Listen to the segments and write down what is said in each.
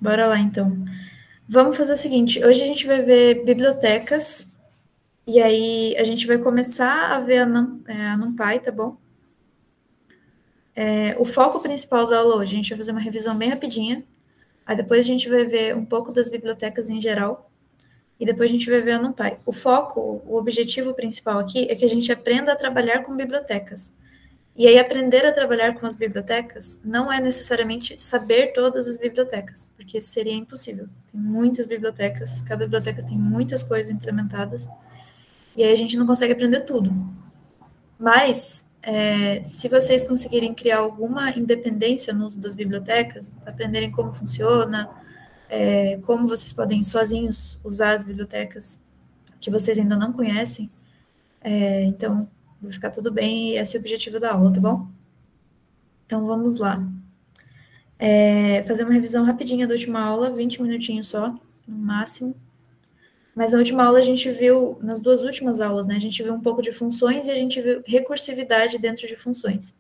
Bora lá, então. Vamos fazer o seguinte, hoje a gente vai ver bibliotecas, e aí a gente vai começar a ver a NumPy, tá bom? O foco principal da aula hoje, a gente vai fazer uma revisão bem rapidinha, aí depois a gente vai ver um pouco das bibliotecas em geral, e depois a gente vai ver a NumPy. O foco, o objetivo principal aqui é que a gente aprenda a trabalhar com bibliotecas. E aí, aprender a trabalhar com as bibliotecas não é necessariamente saber todas as bibliotecas, porque isso seria impossível. Tem muitas bibliotecas, cada biblioteca tem muitas coisas implementadas, e aí a gente não consegue aprender tudo. Mas, se vocês conseguirem criar alguma independência no uso das bibliotecas, aprenderem como funciona, como vocês podem sozinhos usar as bibliotecas que vocês ainda não conhecem, então vai ficar tudo bem e esse é o objetivo da aula, tá bom? Então vamos lá. Fazer uma revisão rapidinha da última aula, 20 minutinhos só, no máximo. Mas na última aula a gente viu, nas duas últimas aulas, né, a gente viu um pouco de funções e a gente viu recursividade dentro de funções.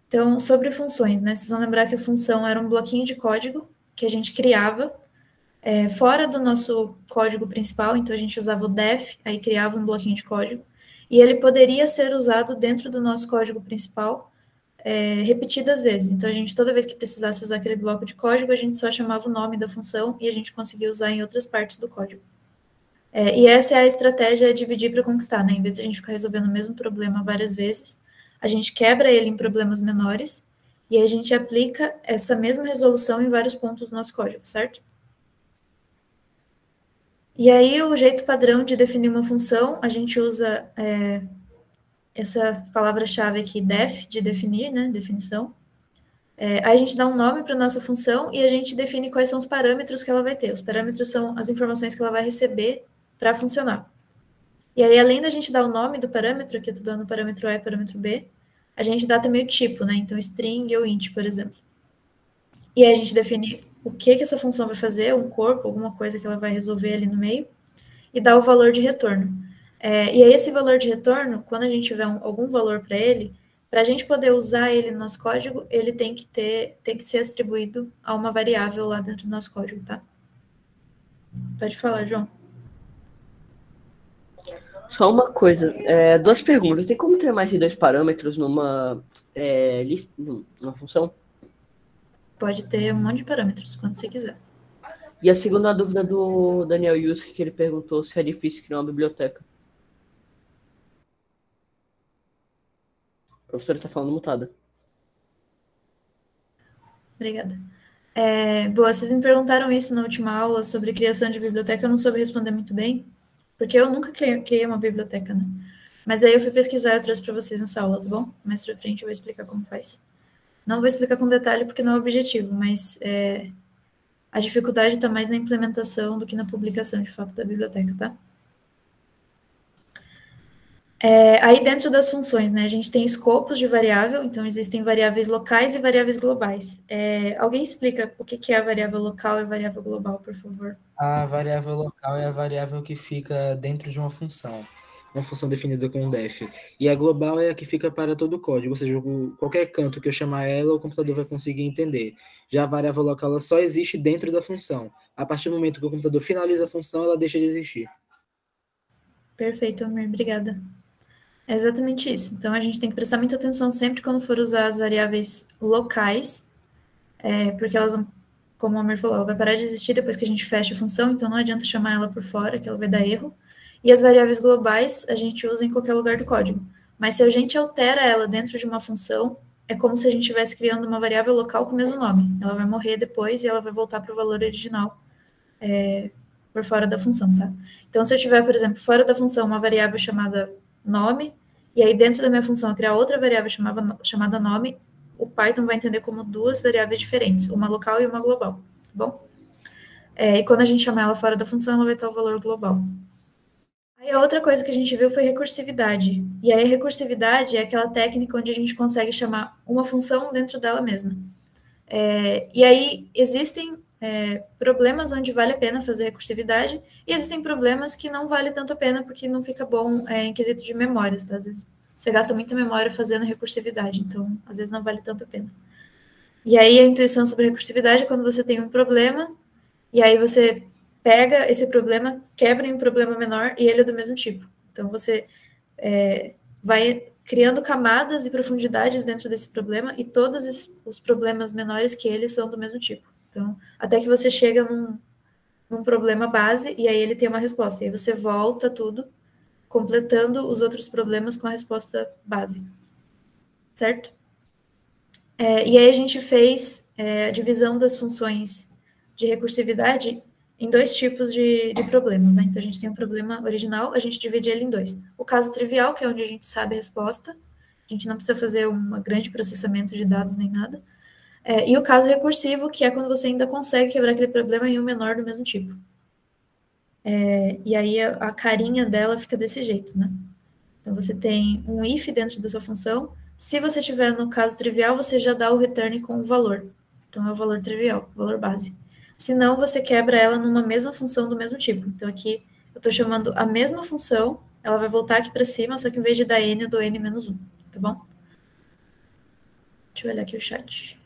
Então, sobre funções, né, vocês vão lembrar que a função era um bloquinho de código que a gente criava fora do nosso código principal, então a gente usava o def, aí criava um bloquinho de código, e ele poderia ser usado dentro do nosso código principal repetidas vezes. Então, a gente, toda vez que precisasse usar aquele bloco de código, a gente só chamava o nome da função e a gente conseguia usar em outras partes do código. E essa é a estratégia dividir para conquistar, né? Em vez de a gente ficar resolvendo o mesmo problema várias vezes, a gente quebra ele em problemas menores e a gente aplica essa mesma resolução em vários pontos do nosso código, certo? E aí, o jeito padrão de definir uma função, a gente usa essa palavra-chave aqui, def, de definir, né? Definição. Aí a gente dá um nome para a nossa função e a gente define quais são os parâmetros que ela vai ter. Os parâmetros são as informações que ela vai receber para funcionar. E aí, além da gente dar o nome do parâmetro, que eu estou dando parâmetro A e parâmetro B, a gente dá também o tipo, né? Então, string ou int, por exemplo. E aí a gente define o que essa função vai fazer, um corpo, alguma coisa que ela vai resolver ali no meio, e dá o valor de retorno. E aí, esse valor de retorno, quando a gente tiver algum valor para ele, para a gente poder usar ele no nosso código, ele tem que ser atribuído a uma variável lá dentro do nosso código, tá? Pode falar, João. Só uma coisa, duas perguntas. Tem como ter mais de dois parâmetros numa função? Pode ter um monte de parâmetros, quando você quiser. E a segunda dúvida do Daniel Yuski, que ele perguntou se é difícil criar uma biblioteca. A professora está falando mutada. Obrigada. Boa, vocês me perguntaram isso na última aula sobre criação de biblioteca, eu não soube responder muito bem, porque eu nunca criei uma biblioteca, né? Mas aí eu fui pesquisar e eu trouxe para vocês nessa aula, tá bom? Mais pra frente eu vou explicar como faz. Não vou explicar com detalhe porque não é o objetivo, mas a dificuldade está mais na implementação do que na publicação, de fato, da biblioteca, tá? Aí dentro das funções, né, a gente tem escopos de variável, então existem variáveis locais e variáveis globais. Alguém explica o que é a variável local e a variável global, por favor? A variável local é a variável que fica dentro de uma função definida com um def. E a global é a que fica para todo o código, ou seja, qualquer canto que eu chamar ela, o computador vai conseguir entender. Já a variável local ela só existe dentro da função. A partir do momento que o computador finaliza a função, ela deixa de existir. Perfeito, Amir, obrigada. É exatamente isso. Então, a gente tem que prestar muita atenção sempre quando for usar as variáveis locais, porque elas vão, como o Amir falou, ela vai parar de existir depois que a gente fecha a função, então não adianta chamar ela por fora, que ela vai dar erro. E as variáveis globais a gente usa em qualquer lugar do código. Mas se a gente altera ela dentro de uma função, é como se a gente estivesse criando uma variável local com o mesmo nome. Ela vai morrer depois e ela vai voltar para o valor original por fora da função, tá? Então, se eu tiver, por exemplo, fora da função uma variável chamada nome, e aí dentro da minha função eu criar outra variável chamada nome, o Python vai entender como duas variáveis diferentes, uma local e uma global, tá bom? E quando a gente chamar ela fora da função, ela vai ter o valor global. Aí a outra coisa que a gente viu foi recursividade. E aí a recursividade é aquela técnica onde a gente consegue chamar uma função dentro dela mesma. E aí existem problemas onde vale a pena fazer recursividade e existem problemas que não vale tanto a pena porque não fica bom em quesito de memórias, tá? Às vezes você gasta muita memória fazendo recursividade, então às vezes não vale tanto a pena. E aí a intuição sobre recursividade é quando você tem um problema, e aí você pega esse problema, quebra em um problema menor, e ele é do mesmo tipo. Então você vai criando camadas e profundidades dentro desse problema, e todos os problemas menores que ele são do mesmo tipo. Então, até que você chega num problema base, e aí ele tem uma resposta. E aí você volta tudo, completando os outros problemas com a resposta base. Certo? E aí a gente fez a divisão das funções de recursividade em dois tipos de problemas, né? Então, a gente tem um problema original, a gente divide ele em dois. O caso trivial, que é onde a gente sabe a resposta, a gente não precisa fazer um grande processamento de dados nem nada. E o caso recursivo, que é quando você ainda consegue quebrar aquele problema em um menor do mesmo tipo. E aí a carinha dela fica desse jeito, né? Então, você tem um if dentro da sua função. Se você tiver no caso trivial, você já dá o return com o valor. Então, é o valor trivial, o valor base. Se não, você quebra ela numa mesma função do mesmo tipo. Então, aqui eu estou chamando a mesma função, ela vai voltar aqui para cima, só que em vez de dar n, eu dou n menos 1, tá bom? Deixa eu olhar aqui o chat.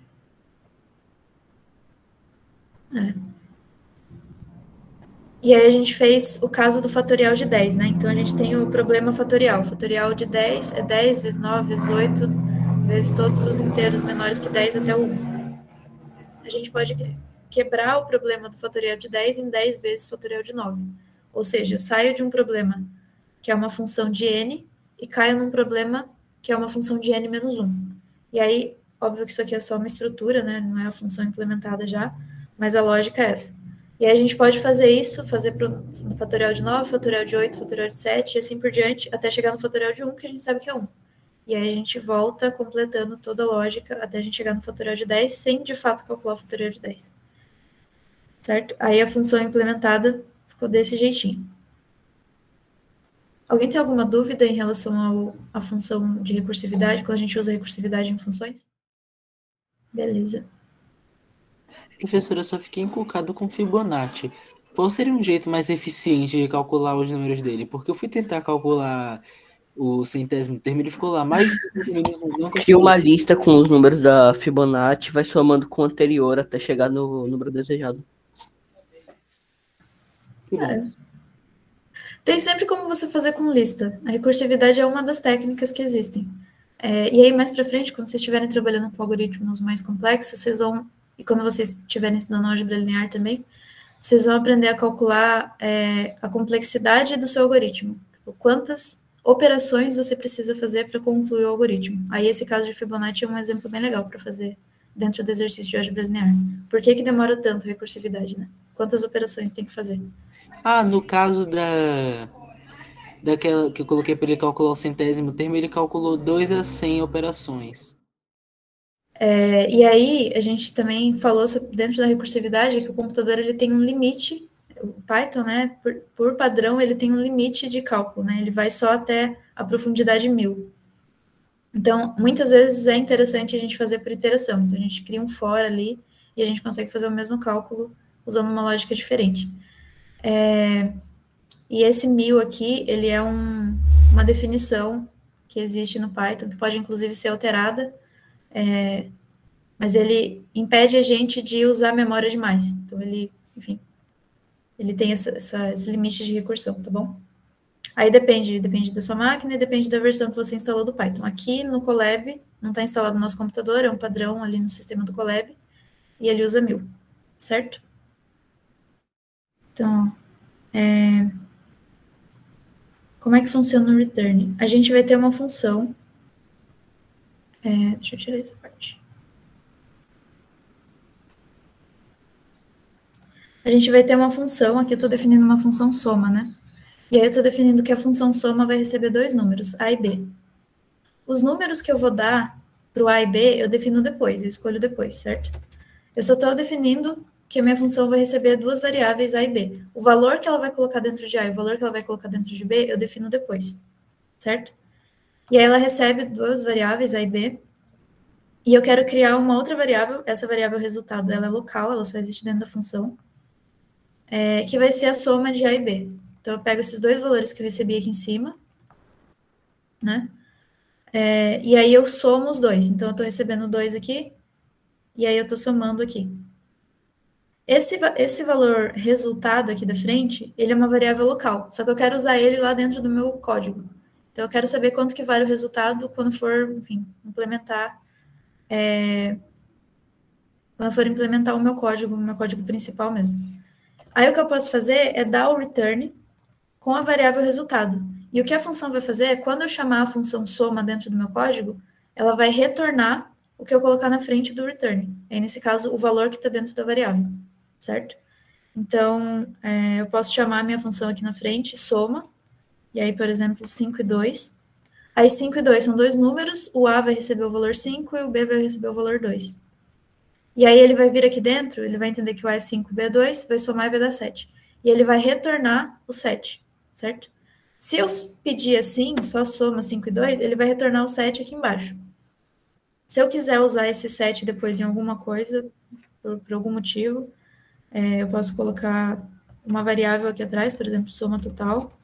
E aí a gente fez o caso do fatorial de 10, né? Então a gente tem o problema fatorial. O fatorial de 10 é 10 vezes 9 vezes 8 vezes todos os inteiros menores que 10 até o 1. A gente pode quebrar o problema do fatorial de 10 em 10 vezes o fatorial de 9. Ou seja, eu saio de um problema que é uma função de n e caio num problema que é uma função de n menos 1. E aí, óbvio que isso aqui é só uma estrutura, né? Não é a função implementada já, mas a lógica é essa. E aí a gente pode fazer isso, fazer no fatorial de 9, fatorial de 8, fatorial de 7 e assim por diante, até chegar no fatorial de 1, que a gente sabe que é 1. E aí a gente volta completando toda a lógica até a gente chegar no fatorial de 10, sem de fato calcular o fatorial de 10. Certo? Aí a função implementada ficou desse jeitinho. Alguém tem alguma dúvida em relação à função de recursividade, quando a gente usa recursividade em funções? Beleza. Professora, eu só fiquei encucado com Fibonacci. Qual seria um jeito mais eficiente de calcular os números dele? Porque eu fui tentar calcular o centésimo termo, ele ficou lá mais de 5 minutos. Não Cria uma lista com os números da Fibonacci, vai somando com o anterior até chegar no número desejado. Que bom. Tem sempre como você fazer com lista. A recursividade é uma das técnicas que existem. E aí, mais para frente, quando vocês estiverem trabalhando com algoritmos mais complexos, vocês vão, e quando vocês estiverem estudando álgebra linear também, vocês vão aprender a calcular a complexidade do seu algoritmo. Tipo, quantas operações você precisa fazer para concluir o algoritmo. Aí, esse caso de Fibonacci é um exemplo bem legal para fazer dentro do exercício de álgebra linear. Por que demora tanto a recursividade, né? Quantas operações tem que fazer? No caso daquela que eu coloquei para ele calcular o centésimo termo, ele calculou 2 a 100 operações. E aí, a gente também falou sobre, dentro da recursividade, que o computador ele tem um limite, o Python, né, por padrão, ele tem um limite de cálculo, né, ele vai só até a profundidade 1000. Então, muitas vezes é interessante a gente fazer por iteração. Então, a gente cria um for ali e a gente consegue fazer o mesmo cálculo usando uma lógica diferente. E esse 1000 aqui, ele é uma definição que existe no Python, que pode inclusive ser alterada, mas ele impede a gente de usar a memória demais. Então, ele, enfim, ele tem esse limite de recursão, tá bom? Aí depende da sua máquina e depende da versão que você instalou do Python. Aqui no Colab, não está instalado no nosso computador, é um padrão ali no sistema do Colab, e ele usa 1000, certo? Então, como é que funciona o return? A gente vai ter uma função. Deixa eu tirar essa parte. A gente vai ter uma função, aqui eu estou definindo uma função soma, né? E aí eu estou definindo que a função soma vai receber dois números, A e B. Os números que eu vou dar para o A e B, eu defino depois, eu escolho depois, certo? Eu só estou definindo que a minha função vai receber duas variáveis A e B. O valor que ela vai colocar dentro de A e o valor que ela vai colocar dentro de B, eu defino depois, certo? E aí ela recebe duas variáveis, A e B, e eu quero criar uma outra variável, essa variável resultado, ela é local, ela só existe dentro da função, que vai ser a soma de A e B. Então, eu pego esses dois valores que eu recebi aqui em cima, né? E aí eu somo os dois. Então, eu estou recebendo 2 aqui, e aí eu estou somando aqui. Esse valor resultado aqui da frente, ele é uma variável local, só que eu quero usar ele lá dentro do meu código. Então, eu quero saber quanto que vale o resultado quando for, enfim, implementar o meu código principal mesmo. Aí, o que eu posso fazer é dar o return com a variável resultado. E o que a função vai fazer é, quando eu chamar a função soma dentro do meu código, ela vai retornar o que eu colocar na frente do return. Aí, nesse caso, o valor que está dentro da variável, certo? Então, eu posso chamar a minha função aqui na frente, soma, e aí, por exemplo, 5 e 2. Aí, 5 e 2 são dois números, o A vai receber o valor 5 e o B vai receber o valor 2. E aí, ele vai vir aqui dentro, ele vai entender que o A é 5 e o B é 2, vai somar e vai dar 7. E ele vai retornar o 7, certo? Se eu pedir assim, só soma 5 e 2, ele vai retornar o 7 aqui embaixo. Se eu quiser usar esse 7 depois em alguma coisa, por algum motivo, eu posso colocar uma variável aqui atrás, por exemplo, soma total.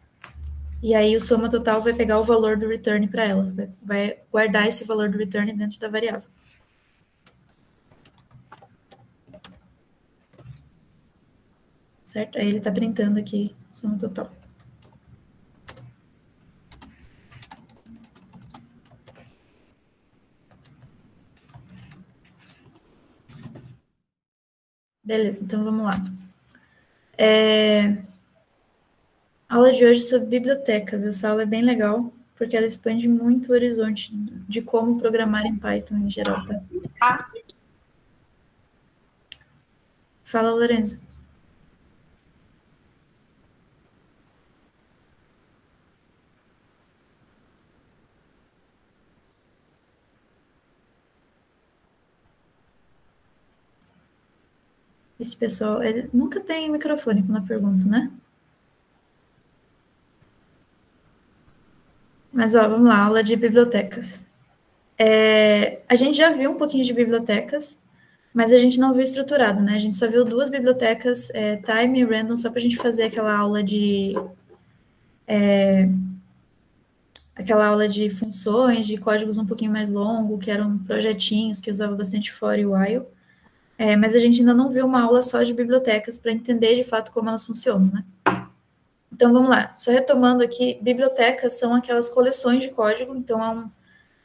E aí o soma total vai pegar o valor do return para ela, vai guardar esse valor do return dentro da variável. Certo? Aí ele está printando aqui soma total. Beleza, então vamos lá. A aula de hoje é sobre bibliotecas. Essa aula é bem legal, porque ela expande muito o horizonte de como programar em Python em geral, tá? Fala, Lorenzo. Esse pessoal, ele nunca tem microfone quando eu pergunto, né? Mas, ó, vamos lá, aula de bibliotecas. A gente já viu um pouquinho de bibliotecas, mas a gente não viu estruturado, né? A gente só viu duas bibliotecas, Time e Random, só para a gente fazer aquela aula de funções, de códigos um pouquinho mais longo, que eram projetinhos, que usava bastante for e while. Mas a gente ainda não viu uma aula só de bibliotecas para entender de fato como elas funcionam, né? Então, vamos lá. Só retomando aqui, bibliotecas são aquelas coleções de código, então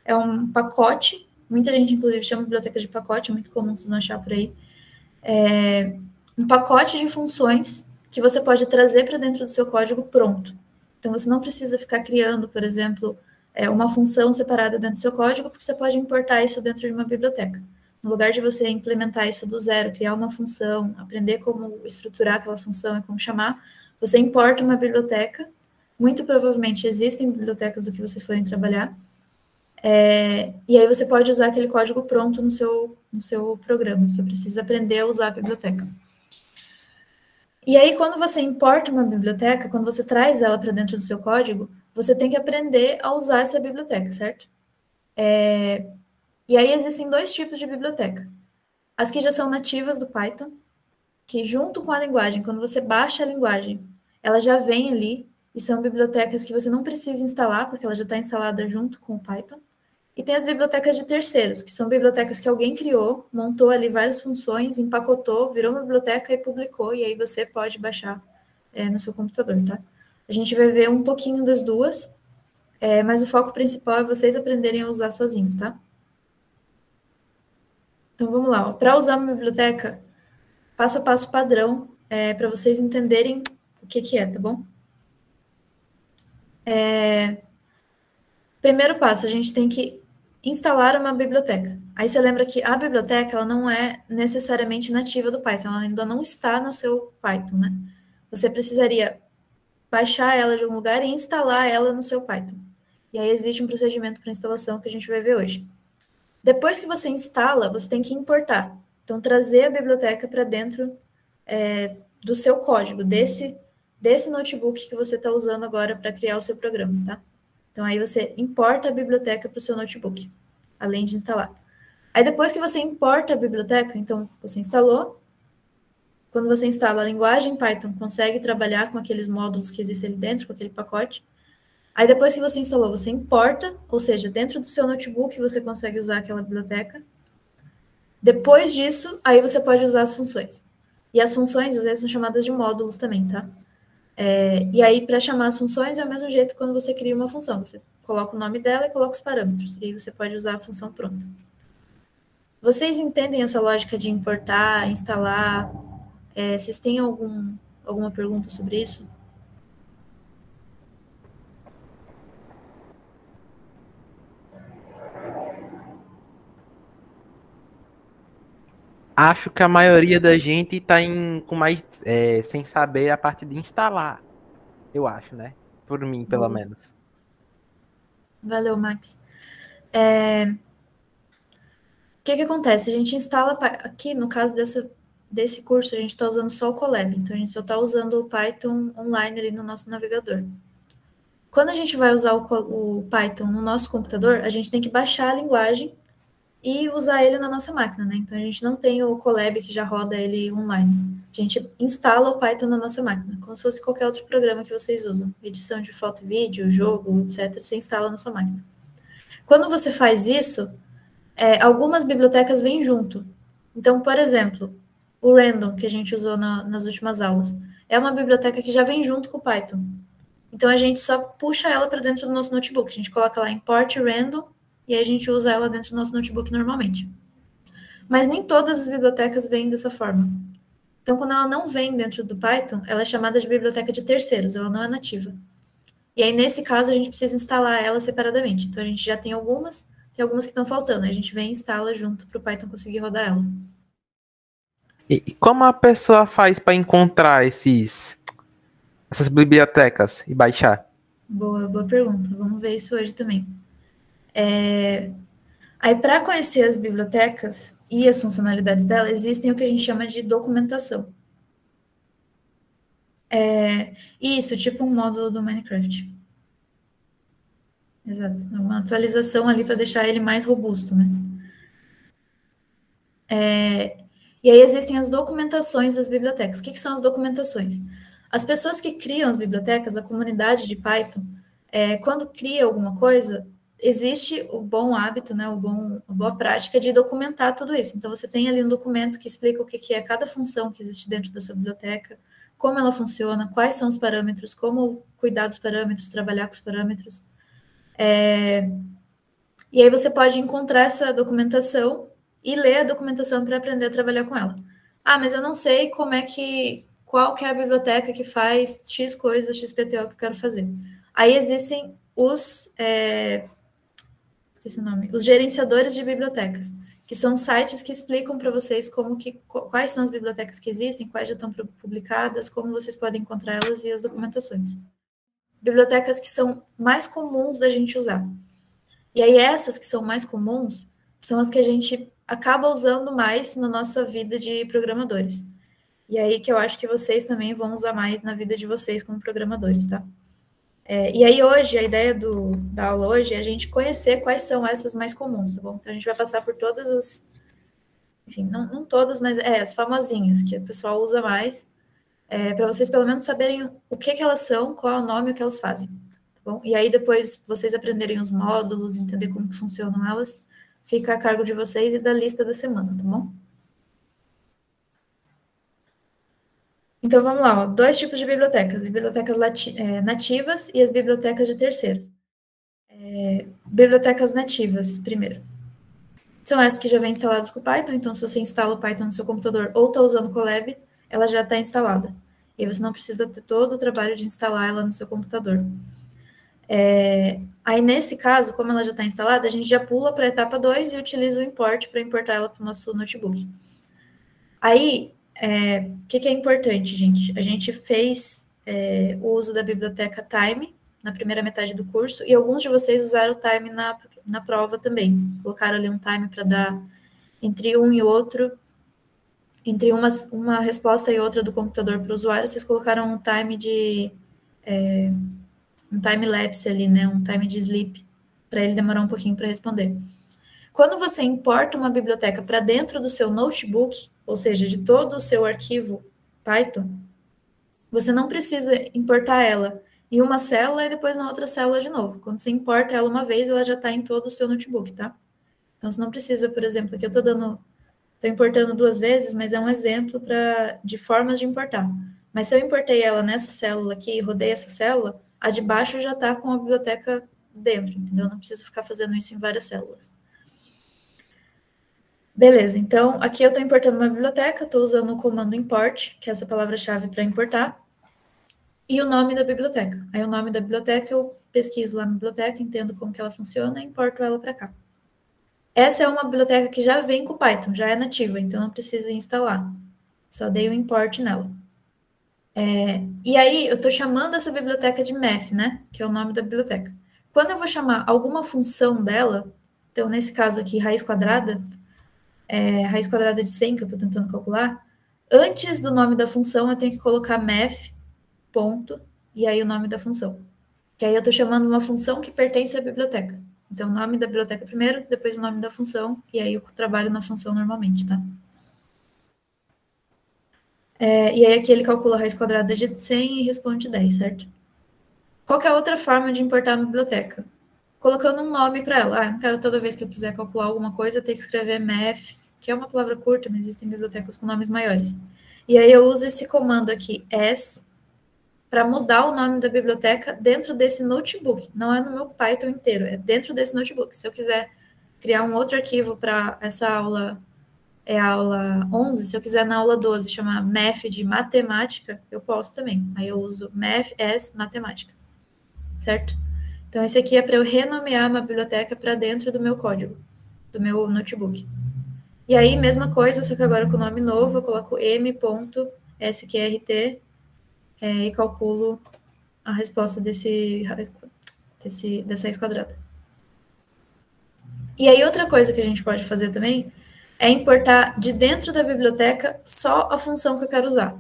é um pacote, muita gente, inclusive, chama biblioteca de pacote, é muito comum vocês não achar por aí. Um pacote de funções que você pode trazer para dentro do seu código pronto. Então, você não precisa ficar criando, por exemplo, uma função separada dentro do seu código, porque você pode importar isso dentro de uma biblioteca. No lugar de você implementar isso do zero, criar uma função, aprender como estruturar aquela função e como chamar, você importa uma biblioteca. Muito provavelmente existem bibliotecas do que vocês forem trabalhar. E aí você pode usar aquele código pronto no seu programa. Você precisa aprender a usar a biblioteca. E aí, quando você importa uma biblioteca, quando você traz ela para dentro do seu código, você tem que aprender a usar essa biblioteca, certo? E aí existem dois tipos de biblioteca. As que já são nativas do Python, que junto com a linguagem, quando você baixa a linguagem, ela já vem ali, e são bibliotecas que você não precisa instalar, porque ela já está instalada junto com o Python. E tem as bibliotecas de terceiros, que são bibliotecas que alguém criou, montou ali várias funções, empacotou, virou uma biblioteca e publicou, e aí você pode baixar no seu computador, tá? A gente vai ver um pouquinho das duas, mas o foco principal é vocês aprenderem a usar sozinhos, tá? Então, vamos lá. Para usar uma biblioteca, passo a passo padrão, para vocês entenderem o que é, tá bom? Primeiro passo, a gente tem que instalar uma biblioteca. Aí você lembra que a biblioteca ela não é necessariamente nativa do Python, ela ainda não está no seu Python, né? Você precisaria baixar ela de um lugar e instalar ela no seu Python. E aí existe um procedimento para instalação que a gente vai ver hoje. Depois que você instala, você tem que importar. Então, trazer a biblioteca para dentro do seu código, desse notebook que você está usando agora para criar o seu programa, tá? Então, aí você importa a biblioteca para o seu notebook, além de instalar. Aí, depois que você importa a biblioteca, então, você instalou. Quando você instala a linguagem Python, consegue trabalhar com aqueles módulos que existem ali dentro, com aquele pacote. Aí, depois que você instalou, você importa, ou seja, dentro do seu notebook você consegue usar aquela biblioteca. Depois disso, aí você pode usar as funções. E as funções, às vezes, são chamadas de módulos também, tá? E aí, para chamar as funções, é o mesmo jeito quando você cria uma função. Você coloca o nome dela e coloca os parâmetros. E aí você pode usar a função pronta. Vocês entendem essa lógica de importar, instalar? Vocês têm alguma pergunta sobre isso? Acho que a maioria da gente está com mais sem saber a parte de instalar. Eu acho, né? Por mim, pelo menos. Valeu, Max. O que acontece? A gente instala aqui, no caso desse curso, a gente está usando só o Colab, então a gente só está usando o Python online ali no nosso navegador. Quando a gente vai usar o Python no nosso computador, a gente tem que baixar a linguagem e usar ele na nossa máquina, né? Então a gente não tem o Colab que já roda ele online. A gente instala o Python na nossa máquina, como se fosse qualquer outro programa que vocês usam. Edição de foto e vídeo, jogo, etc. Você instala na sua máquina. Quando você faz isso, algumas bibliotecas vêm junto. Então, por exemplo, o Random, que a gente usou nas últimas aulas, é uma biblioteca que já vem junto com o Python. Então, a gente só puxa ela para dentro do nosso notebook. A gente coloca lá import random e aí a gente usa ela dentro do nosso notebook normalmente. Mas nem todas as bibliotecas vêm dessa forma. Então, quando ela não vem dentro do Python, ela é chamada de biblioteca de terceiros, ela não é nativa. E aí, nesse caso, a gente precisa instalar ela separadamente. Então, a gente já tem algumas que estão faltando. A gente vem e instala junto para o Python conseguir rodar ela. E como a pessoa faz para encontrar essas bibliotecas e baixar? Boa pergunta. Vamos ver isso hoje também. Aí, para conhecer as bibliotecas e as funcionalidades dela, existem o que a gente chama de documentação. Isso, tipo um módulo do Minecraft. Exato. É uma atualização ali para deixar ele mais robusto, né? E aí existem as documentações das bibliotecas. O que são as documentações? As pessoas que criam as bibliotecas, a comunidade de Python, quando cria alguma coisa, existe o bom hábito, né, a boa prática de documentar tudo isso. Então, você tem ali um documento que explica o que é cada função que existe dentro da sua biblioteca, como ela funciona, quais são os parâmetros, como cuidar dos parâmetros, trabalhar com os parâmetros. E aí você pode encontrar essa documentação e ler a documentação para aprender a trabalhar com ela. Mas eu não sei qual que é a biblioteca que faz X coisas, XPTO que eu quero fazer. Aí existem esqueci o nome, os gerenciadores de bibliotecas, que são sites que explicam para vocês quais são as bibliotecas que existem, quais já estão publicadas, como vocês podem encontrar elas e as documentações. Bibliotecas que são mais comuns da gente usar. E aí essas que são mais comuns são as que a gente acaba usando mais na nossa vida de programadores. E aí que eu acho que vocês também vão usar mais na vida de vocês como programadores, tá? E aí hoje, a ideia da aula hoje é a gente conhecer quais são essas mais comuns, tá bom? Então a gente vai passar por todas as... Enfim, não todas, mas as famosinhas, que o pessoal usa mais, para vocês pelo menos saberem o que elas são, qual é o nome e o que elas fazem. Bom, e aí depois vocês aprenderem os módulos, entender como que funcionam elas, fica a cargo de vocês e da lista da semana, tá bom? Então vamos lá, 2 tipos de bibliotecas, bibliotecas nativas e as bibliotecas de terceiros. Bibliotecas nativas, primeiro. São essas que já vêm instaladas com o Python, então se você instala o Python no seu computador ou está usando o Colab, ela já está instalada. E aí você não precisa ter todo o trabalho de instalar ela no seu computador. Aí, nesse caso, como ela já está instalada, a gente já pula para a etapa 2 e utiliza o import para importar ela para o nosso notebook. Aí, o que é importante, gente? A gente fez o uso da biblioteca Time na primeira metade do curso e alguns de vocês usaram o Time na prova também. Colocaram ali um time para dar entre um e outro, entre uma resposta e outra do computador para o usuário, vocês colocaram um time de... um time-lapse ali, né? Um time de sleep, para ele demorar um pouquinho para responder. Quando você importa uma biblioteca para dentro do seu notebook, ou seja, de todo o seu arquivo Python, você não precisa importar ela em uma célula e depois na outra célula de novo. Quando você importa ela uma vez, ela já está em todo o seu notebook, tá? Então, você não precisa, por exemplo, aqui eu estou dando Estou importando 2 vezes, mas é um exemplo de formas de importar. Mas se eu importei ela nessa célula aqui e rodei essa célula, a de baixo já está com a biblioteca dentro, entendeu? Não preciso ficar fazendo isso em várias células. Beleza, então aqui eu estou importando uma biblioteca, estou usando o comando import, que é essa palavra-chave para importar, e o nome da biblioteca. Aí o nome da biblioteca eu pesquiso lá na biblioteca, entendo como que ela funciona e importo ela para cá. Essa é uma biblioteca que já vem com Python, já é nativa, então não precisa instalar. Só dei o import nela. E aí eu estou chamando essa biblioteca de math, né? Que é o nome da biblioteca. Quando eu vou chamar alguma função dela, então nesse caso aqui, raiz quadrada de 100 que eu estou tentando calcular, antes do nome da função eu tenho que colocar math, ponto, e aí o nome da função. Que aí eu estou chamando uma função que pertence à biblioteca. Então, o nome da biblioteca primeiro, depois o nome da função, e aí eu trabalho na função normalmente, tá? E aí aqui ele calcula a raiz quadrada de 100 e responde 10, certo? Qual que é a outra forma de importar uma biblioteca? Colocando um nome para ela. Eu não quero toda vez que eu quiser calcular alguma coisa, eu ter que escrever math, que é uma palavra curta, mas existem bibliotecas com nomes maiores. E aí eu uso esse comando aqui, s, para mudar o nome da biblioteca dentro desse notebook. Não é no meu Python inteiro, é dentro desse notebook. Se eu quiser criar um outro arquivo para essa aula, é a aula 11, se eu quiser na aula 12 chamar math de matemática, eu posso também. Aí eu uso math as matemática, certo? Então, esse aqui é para eu renomear uma biblioteca para dentro do meu código, do meu notebook. E aí, mesma coisa, só que agora com o nome novo, eu coloco m.sqrt e calculo a resposta dessa raiz quadrada. E aí, outra coisa que a gente pode fazer também é importar de dentro da biblioteca só a função que eu quero usar.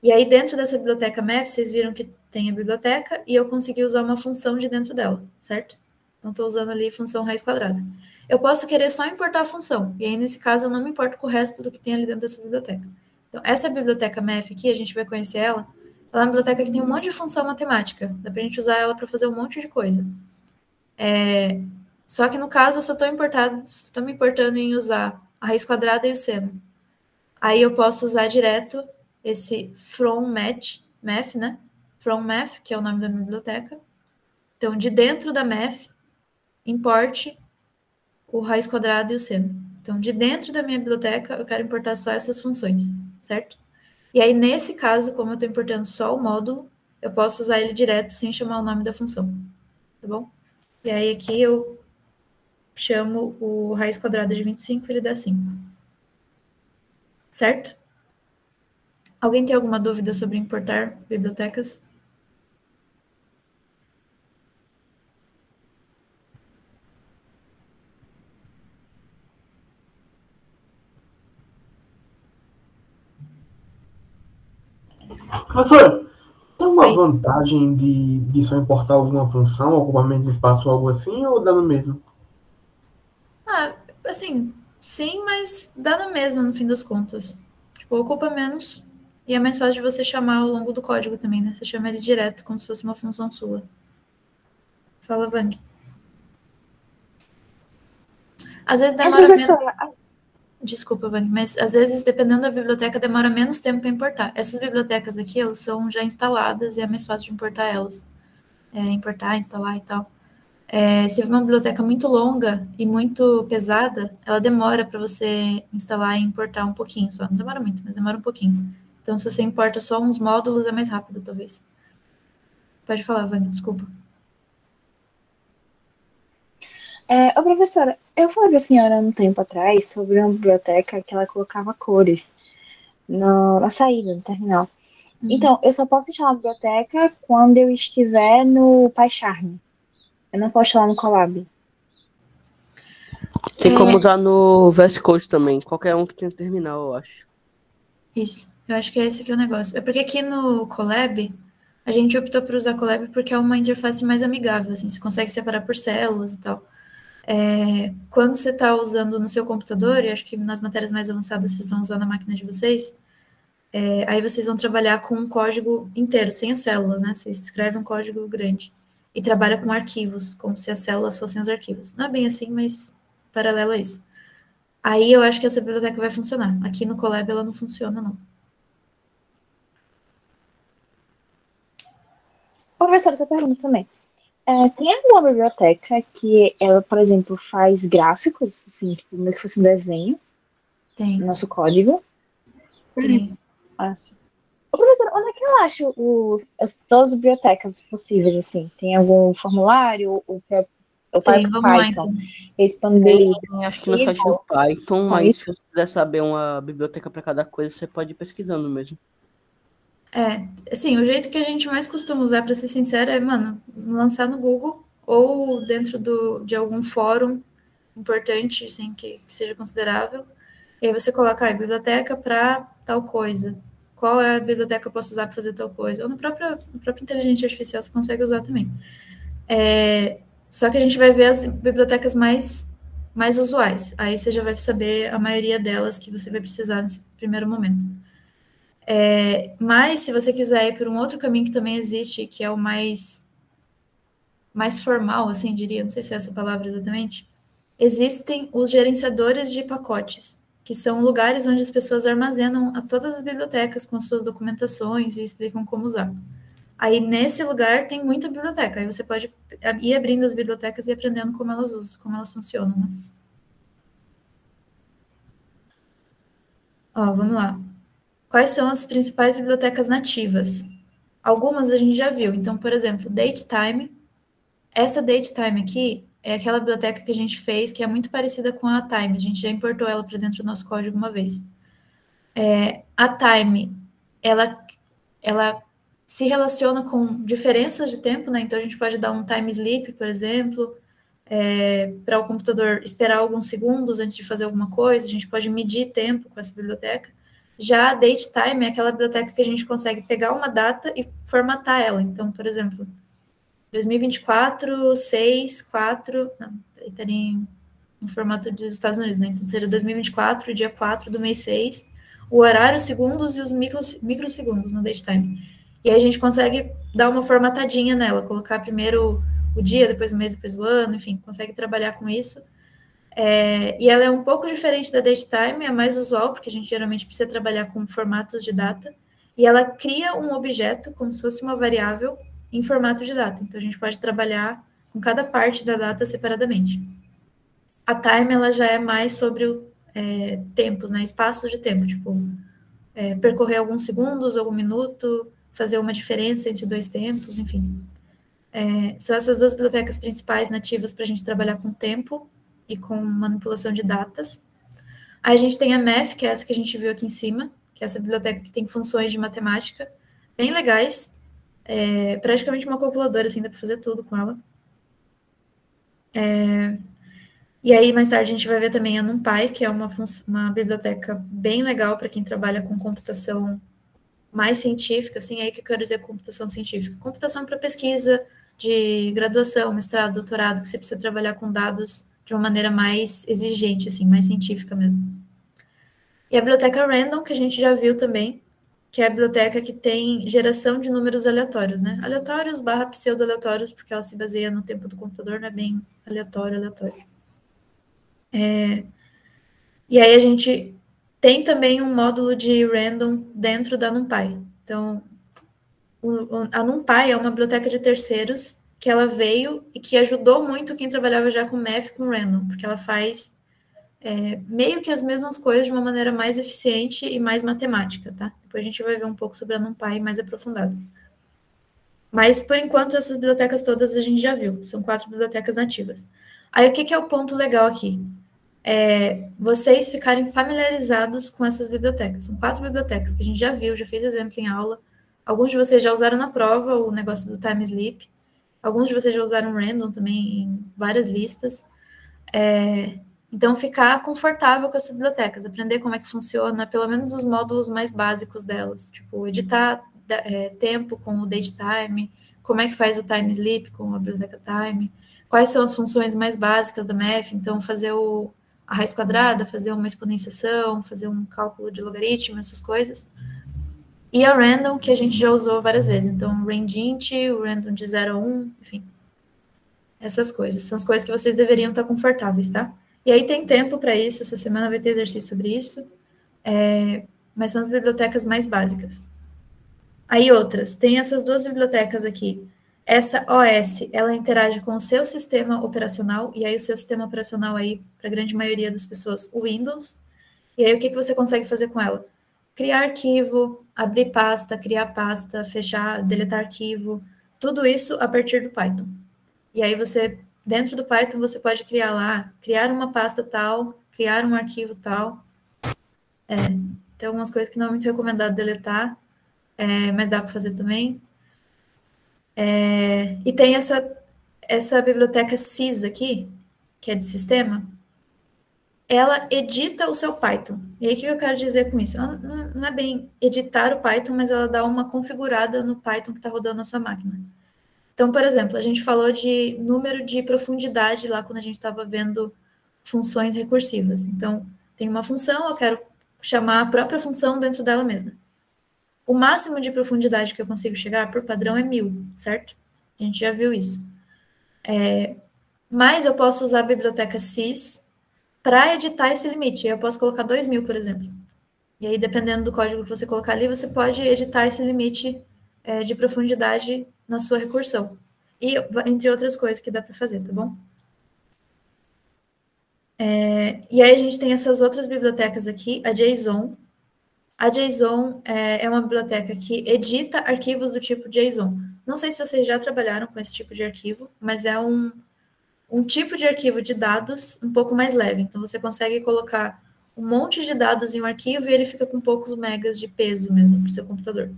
E aí, dentro dessa biblioteca math, vocês viram que tem a biblioteca e eu consegui usar uma função de dentro dela, certo? Então, estou usando ali função raiz quadrada. Eu posso querer só importar a função, e aí, nesse caso, eu não me importo com o resto do que tem ali dentro dessa biblioteca. Então, essa biblioteca math aqui, a gente vai conhecer ela. Ela é uma biblioteca que tem um monte de função matemática. Dá pra gente usar ela para fazer um monte de coisa. Só que, no caso, eu só estou me importando em usar a raiz quadrada e o seno. Aí eu posso usar direto esse from math, né? From math, que é o nome da minha biblioteca. Então, de dentro da math, importe o raiz quadrada e o seno. Então, de dentro da minha biblioteca, eu quero importar só essas funções, certo? E aí, nesse caso, como eu estou importando só o módulo, eu posso usar ele direto sem chamar o nome da função, tá bom? E aí, aqui eu chamo o raiz quadrada de 25 e ele dá 5. Certo? Alguém tem alguma dúvida sobre importar bibliotecas? Professor, tem uma Oi. vantagem de só importar alguma função, ocupar menos espaço ou algo assim, ou dá no mesmo? Assim, sim, mas dá na mesma no fim das contas. Tipo, ocupa menos e é mais fácil de você chamar ao longo do código também, né? Você chama ele direto, como se fosse uma função sua. Fala, Vang. Às vezes demora menos. Desculpa, Vani, mas às vezes, dependendo da biblioteca, demora menos tempo para importar. Essas bibliotecas aqui, elas são já instaladas e é mais fácil de importar elas. Importar, instalar e tal. Se for uma biblioteca muito longa e muito pesada, ela demora para você instalar e importar um pouquinho só. Não demora muito, mas demora um pouquinho. Então, se você importa só uns módulos, é mais rápido, talvez. Pode falar, Vani, desculpa. Professora, eu falei com a senhora um tempo atrás sobre uma biblioteca que ela colocava cores na saída do terminal. Então, eu só posso instalar a biblioteca quando eu estiver no PyCharm. Eu não posso instalar no Colab. Tem como usar no VS Code também. Qualquer um que tenha terminal, eu acho. Isso. Eu acho que é esse que é o negócio. É porque aqui no Colab, a gente optou por usar Colab porque é uma interface mais amigável, assim. Você consegue separar por células e tal. Quando você está usando no seu computador, e acho que nas matérias mais avançadas vocês vão usar na máquina de vocês, aí vocês vão trabalhar com um código inteiro, sem as células, né? Você escreve um código grande e trabalha com arquivos, como se as células fossem os arquivos. Não é bem assim, mas paralelo a isso. aí eu acho que essa biblioteca vai funcionar. Aqui no Colab ela não funciona, não. Professora, outra pergunta também. Tem alguma biblioteca que ela, por exemplo, faz gráficos, assim, tipo, como se fosse um desenho Tem, no nosso código? tem. Ô, professora, onde é que eu acho todas as bibliotecas possíveis, assim? Tem algum formulário? O Tem, vamos lá, Python, então. expandir. Acho que no site do Python, mas se você quiser saber uma biblioteca para cada coisa, você pode ir pesquisando mesmo. Assim, o jeito que a gente mais costuma usar, para ser sincera, é, mano, lançar no Google ou dentro de algum fórum importante, assim, que seja considerável. E aí você coloca a biblioteca para tal coisa. Qual é a biblioteca que eu posso usar para fazer tal coisa? Ou no próprio inteligência artificial você consegue usar também. Só que a gente vai ver as bibliotecas mais usuais. Aí você já vai saber a maioria delas que você vai precisar nesse primeiro momento. Mas, se você quiser ir por um outro caminho que também existe, que é o mais formal, assim, diria, não sei se é essa palavra exatamente, existem os gerenciadores de pacotes, que são lugares onde as pessoas armazenam todas as bibliotecas com suas documentações e explicam como usar. Aí, nesse lugar, tem muita biblioteca. Aí você pode ir abrindo as bibliotecas e aprendendo como elas usam, como elas funcionam, né? Ó, vamos lá. Quais são as principais bibliotecas nativas? Algumas a gente já viu. Então, por exemplo, DateTime. Essa DateTime aqui é aquela biblioteca que a gente fez, que é muito parecida com a Time. A gente já importou ela para dentro do nosso código uma vez. A Time, ela se relaciona com diferenças de tempo, né? Então, a gente pode dar um time sleep, por exemplo, para o computador esperar alguns segundos antes de fazer alguma coisa. A gente pode medir tempo com essa biblioteca. Já a DateTime é aquela biblioteca que a gente consegue pegar uma data e formatar ela. Então, por exemplo, 2024, 6, 4... Não, estaria em formato dos Estados Unidos, né? Então, seria 2024, dia 4 do mês 6, o horário, os segundos e os microsegundos no DateTime. E aí a gente consegue dar uma formatadinha nela, colocar primeiro o dia, depois o mês, depois o ano, enfim, consegue trabalhar com isso. E ela é um pouco diferente da DateTime, é mais usual, porque a gente geralmente precisa trabalhar com formatos de data, e ela cria um objeto, como se fosse uma variável, em formato de data. Então, a gente pode trabalhar com cada parte da data separadamente. A Time, ela já é mais sobre tempos, né? Espaços de tempo, tipo, percorrer alguns segundos, algum minuto, fazer uma diferença entre dois tempos, enfim. São essas duas bibliotecas principais nativas para a gente trabalhar com tempo e com manipulação de datas. Aí a gente tem a Math, que é essa que a gente viu aqui em cima, que é essa biblioteca que tem funções de matemática bem legais, praticamente uma calculadora, assim, dá para fazer tudo com ela. E aí, mais tarde, a gente vai ver também a NumPy, que é uma biblioteca bem legal para quem trabalha com computação mais científica, assim, aí que eu quero dizer computação científica. Computação para pesquisa de graduação, mestrado, doutorado, que você precisa trabalhar com dados de uma maneira mais exigente, assim, mais científica mesmo. E a biblioteca Random, que a gente já viu também, que é a biblioteca que tem geração de números aleatórios, né? Aleatórios / pseudo-aleatórios, porque ela se baseia no tempo do computador, não é bem aleatório. E aí a gente tem também um módulo de random dentro da NumPy. Então, a NumPy é uma biblioteca de terceiros que ela veio e que ajudou muito quem trabalhava já com Math com random, porque ela faz meio que as mesmas coisas de uma maneira mais eficiente e mais matemática, tá? Depois a gente vai ver um pouco sobre a NumPy mais aprofundado. Mas, por enquanto, essas bibliotecas todas a gente já viu. São 4 bibliotecas nativas. Aí, o que é o ponto legal aqui? Vocês ficarem familiarizados com essas bibliotecas. São 4 bibliotecas que a gente já viu, já fez exemplo em aula. Alguns de vocês já usaram na prova o negócio do time sleep. Alguns de vocês já usaram random também em várias listas. Então, ficar confortável com essas bibliotecas, aprender como é que funciona, pelo menos os módulos mais básicos delas. Tipo, editar tempo com o DateTime, como é que faz o time sleep com a biblioteca Time, quais são as funções mais básicas da Math, então fazer a raiz quadrada, fazer uma exponenciação, fazer um cálculo de logaritmo, essas coisas. E a random, que a gente já usou várias vezes. Então, o randint, o random de 0 a 1, enfim. Essas coisas. São as coisas que vocês deveriam estar confortáveis, tá? E aí tem tempo para isso, essa semana vai ter exercício sobre isso, mas são as bibliotecas mais básicas. Aí outras, tem essas duas bibliotecas aqui. Essa OS, ela interage com o seu sistema operacional, e aí o seu sistema operacional aí, para a grande maioria das pessoas, o Windows. E aí o que você consegue fazer com ela? Criar arquivo, abrir pasta, criar pasta, fechar, deletar arquivo, tudo isso a partir do Python. E aí você, dentro do Python, você pode criar lá, criar uma pasta tal, criar um arquivo tal. Tem algumas coisas que não é muito recomendado deletar, mas dá para fazer também. E tem essa biblioteca sys aqui, que é de sistema, ela edita o seu Python. E aí, o que eu quero dizer com isso? Ela não é bem editar o Python, mas ela dá uma configurada no Python que está rodando na sua máquina. Então, por exemplo, a gente falou de número de profundidade lá quando a gente estava vendo funções recursivas. Então, tem uma função, eu quero chamar a própria função dentro dela mesma. O máximo de profundidade que eu consigo chegar, por padrão, é 1000, certo? A gente já viu isso. Mas eu posso usar a biblioteca sys para editar esse limite. Eu posso colocar 2000, por exemplo. E aí, dependendo do código que você colocar ali, você pode editar esse limite de profundidade na sua recursão. E entre outras coisas que dá para fazer, tá bom? E aí a gente tem essas outras bibliotecas aqui, a JSON. A JSON é uma biblioteca que edita arquivos do tipo JSON. Não sei se vocês já trabalharam com esse tipo de arquivo, mas é um tipo de arquivo de dados um pouco mais leve. Então, você consegue colocar um monte de dados em um arquivo e ele fica com poucos megas de peso mesmo para o seu computador.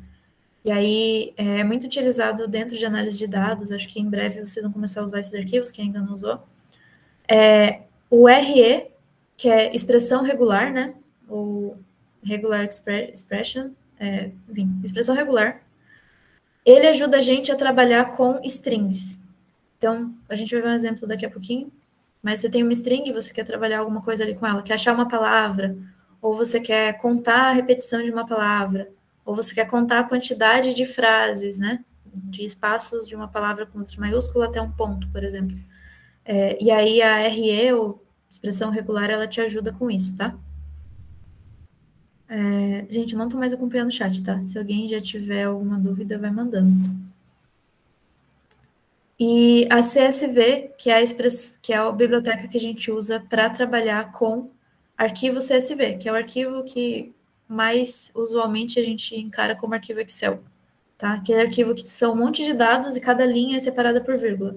E aí, é muito utilizado dentro de análise de dados. Acho que em breve vocês vão começar a usar esses arquivos, quem ainda não usou. O RE, que é expressão regular, né? O Regular Expression, enfim, expressão regular. Ele ajuda a gente a trabalhar com strings. Então, a gente vai ver um exemplo daqui a pouquinho, mas você tem uma string e você quer trabalhar alguma coisa ali com ela, quer achar uma palavra, ou você quer contar a repetição de uma palavra, ou você quer contar a quantidade de frases, né? De espaços de uma palavra com letra maiúscula até um ponto, por exemplo. E aí a RE, ou expressão regular, ela te ajuda com isso, tá? Gente, eu não estou mais acompanhando o chat, tá? Se alguém já tiver alguma dúvida, vai mandando. E a CSV, que é a biblioteca que a gente usa para trabalhar com arquivo CSV, que é o arquivo que mais usualmente a gente encara como arquivo Excel, tá? Aquele arquivo que são um monte de dados e cada linha é separada por vírgula.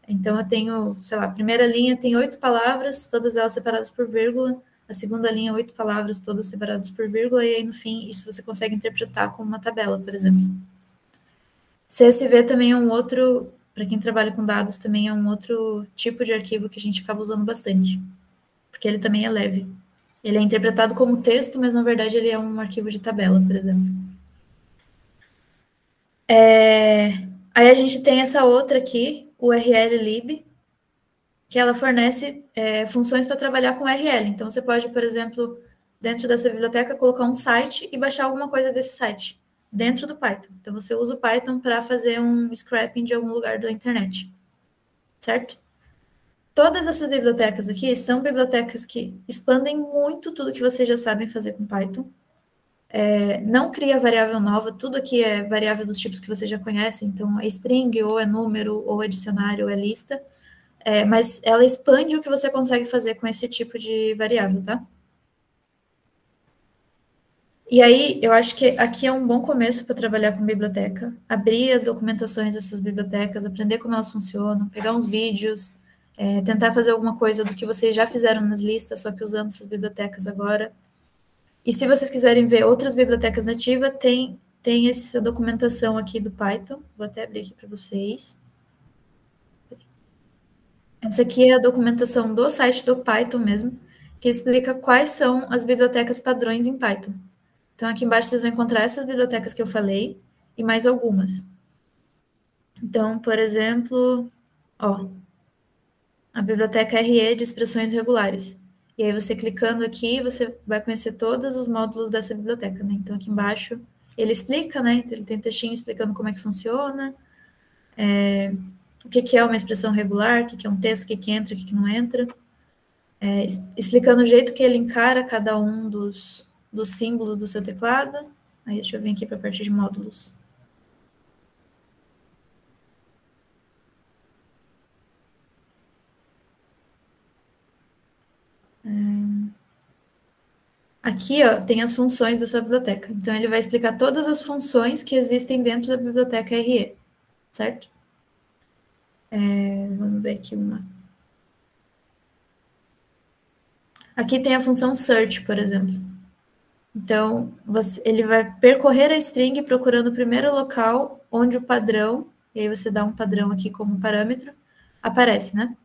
Então, eu tenho, sei lá, a primeira linha tem 8 palavras, todas elas separadas por vírgula, a segunda linha, 8 palavras, todas separadas por vírgula, e aí, no fim, isso você consegue interpretar como uma tabela, por exemplo. CSV também é um outro, para quem trabalha com dados, também é um outro tipo de arquivo que a gente acaba usando bastante, porque ele também é leve. Ele é interpretado como texto, mas, na verdade, ele é um arquivo de tabela, por exemplo. Aí a gente tem essa outra aqui, o urllib, que ela fornece funções para trabalhar com URL. Então, você pode, por exemplo, dentro dessa biblioteca, colocar um site e baixar alguma coisa desse site, dentro do Python. Então, você usa o Python para fazer um scraping de algum lugar da internet, certo? Todas essas bibliotecas aqui são bibliotecas que expandem muito tudo que vocês já sabem fazer com Python. Não cria variável nova, tudo aqui é variável dos tipos que vocês já conhecem, então é string, ou é número, ou é dicionário, ou é lista. Mas ela expande o que você consegue fazer com esse tipo de variável, tá? E aí, eu acho que aqui é um bom começo para trabalhar com biblioteca. Abrir as documentações dessas bibliotecas, aprender como elas funcionam, pegar uns vídeos, tentar fazer alguma coisa do que vocês já fizeram nas listas, só que usando essas bibliotecas agora. E se vocês quiserem ver outras bibliotecas nativas, tem essa documentação aqui do Python. Vou até abrir aqui para vocês. Essa aqui é a documentação do site do Python mesmo, que explica quais são as bibliotecas padrões em Python. Então, aqui embaixo vocês vão encontrar essas bibliotecas que eu falei e mais algumas. Então, por exemplo, a biblioteca RE de expressões regulares. E aí, você clicando aqui, você vai conhecer todos os módulos dessa biblioteca, né? Então, aqui embaixo, ele explica, né? Então, ele tem textinho explicando como é que funciona, o que é uma expressão regular, o que é um texto, o que entra, o que não entra. explicando o jeito que ele encara cada um dos símbolos do seu teclado. Aí deixa eu vir aqui para a parte de módulos. Aqui, ó, tem as funções da sua biblioteca. Então, ele vai explicar todas as funções que existem dentro da biblioteca RE, certo? Vamos ver aqui uma. Aqui tem a função search, por exemplo. Então, ele vai percorrer a string procurando o primeiro local onde o padrão, e aí você dá um padrão aqui como parâmetro, aparece, né?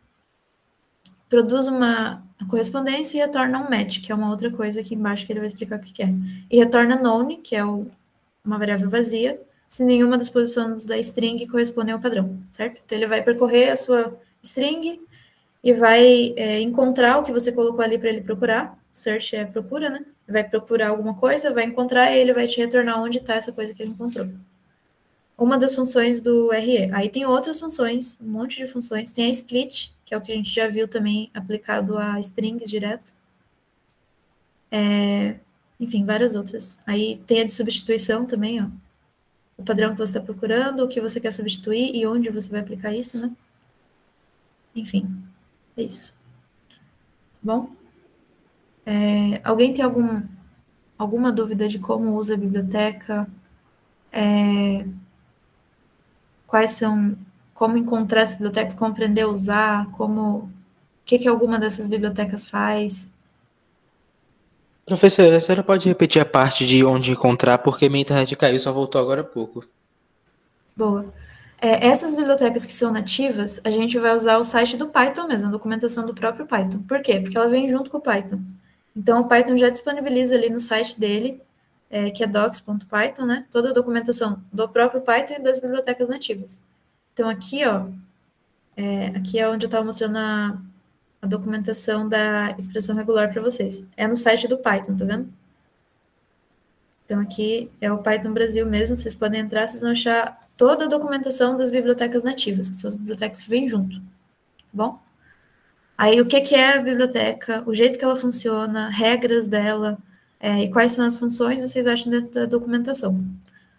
Produz uma correspondência e retorna um match, que é uma outra coisa aqui embaixo que ele vai explicar o que é. E retorna none, que é uma variável vazia, se nenhuma das posições da string corresponde ao padrão, certo? Então, ele vai percorrer a sua string e vai encontrar o que você colocou ali para ele procurar. Search é procura, né? Vai procurar alguma coisa, vai encontrar e ele vai te retornar onde está essa coisa que ele encontrou. Uma das funções do RE. Aí tem outras funções, um monte de funções. Tem a split, que é o que a gente já viu também aplicado a strings direto. Enfim, várias outras. Aí tem a de substituição também, ó. O padrão que você está procurando, o que você quer substituir e onde você vai aplicar isso, né? Enfim, é isso. Bom? Alguém tem alguma dúvida de como usa a biblioteca? Como encontrar essa biblioteca, como aprender a usar, o que alguma dessas bibliotecas faz? Professora, a senhora pode repetir a parte de onde encontrar, porque minha internet caiu e só voltou agora há pouco. Boa. Essas bibliotecas que são nativas, a gente vai usar o site do Python mesmo, a documentação do próprio Python. Por quê? Porque ela vem junto com o Python. Então, o Python já disponibiliza ali no site dele, que é docs.python, né? Toda a documentação do próprio Python e das bibliotecas nativas. Então, aqui, ó, aqui é onde eu estava mostrando a documentação da expressão regular para vocês. É no site do Python, tá vendo? Então, aqui é o Python Brasil mesmo, vocês podem entrar, vocês vão achar toda a documentação das bibliotecas nativas, que são as bibliotecas que vêm junto, tá bom? Aí, o que é a biblioteca, o jeito que ela funciona, regras dela, e quais são as funções, vocês acham dentro da documentação.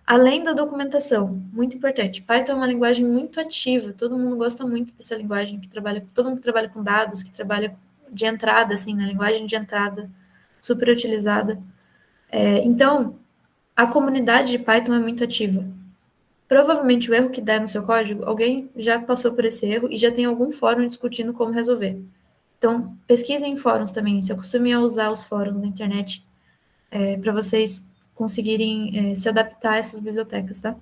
Além da documentação, muito importante, Python é uma linguagem muito ativa, todo mundo gosta muito dessa linguagem, todo mundo que trabalha com dados, que trabalha de entrada, assim, na linguagem de entrada, super utilizada. Então, a comunidade de Python é muito ativa. Provavelmente o erro que der no seu código, alguém já passou por esse erro e já tem algum fórum discutindo como resolver. Então, pesquisem em fóruns também, se acostumem a usar os fóruns na internet para vocês conseguirem se adaptar a essas bibliotecas, tá?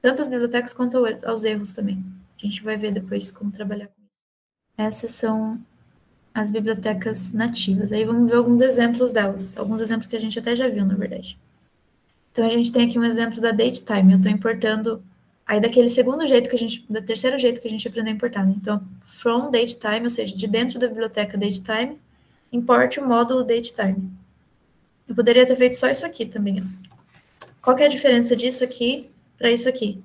Tanto as bibliotecas quanto aos erros também. A gente vai ver depois como trabalhar com isso. Essas são as bibliotecas nativas. Aí vamos ver alguns exemplos delas. Alguns exemplos que a gente até já viu, na verdade. Então, a gente tem aqui um exemplo da datetime. Eu estou importando aí daquele segundo jeito da terceiro jeito que a gente aprendeu a importar, né? Então, from datetime, ou seja, de dentro da biblioteca datetime, importe o módulo datetime. Eu poderia ter feito só isso aqui também, ó. Qual que é a diferença disso aqui para isso aqui?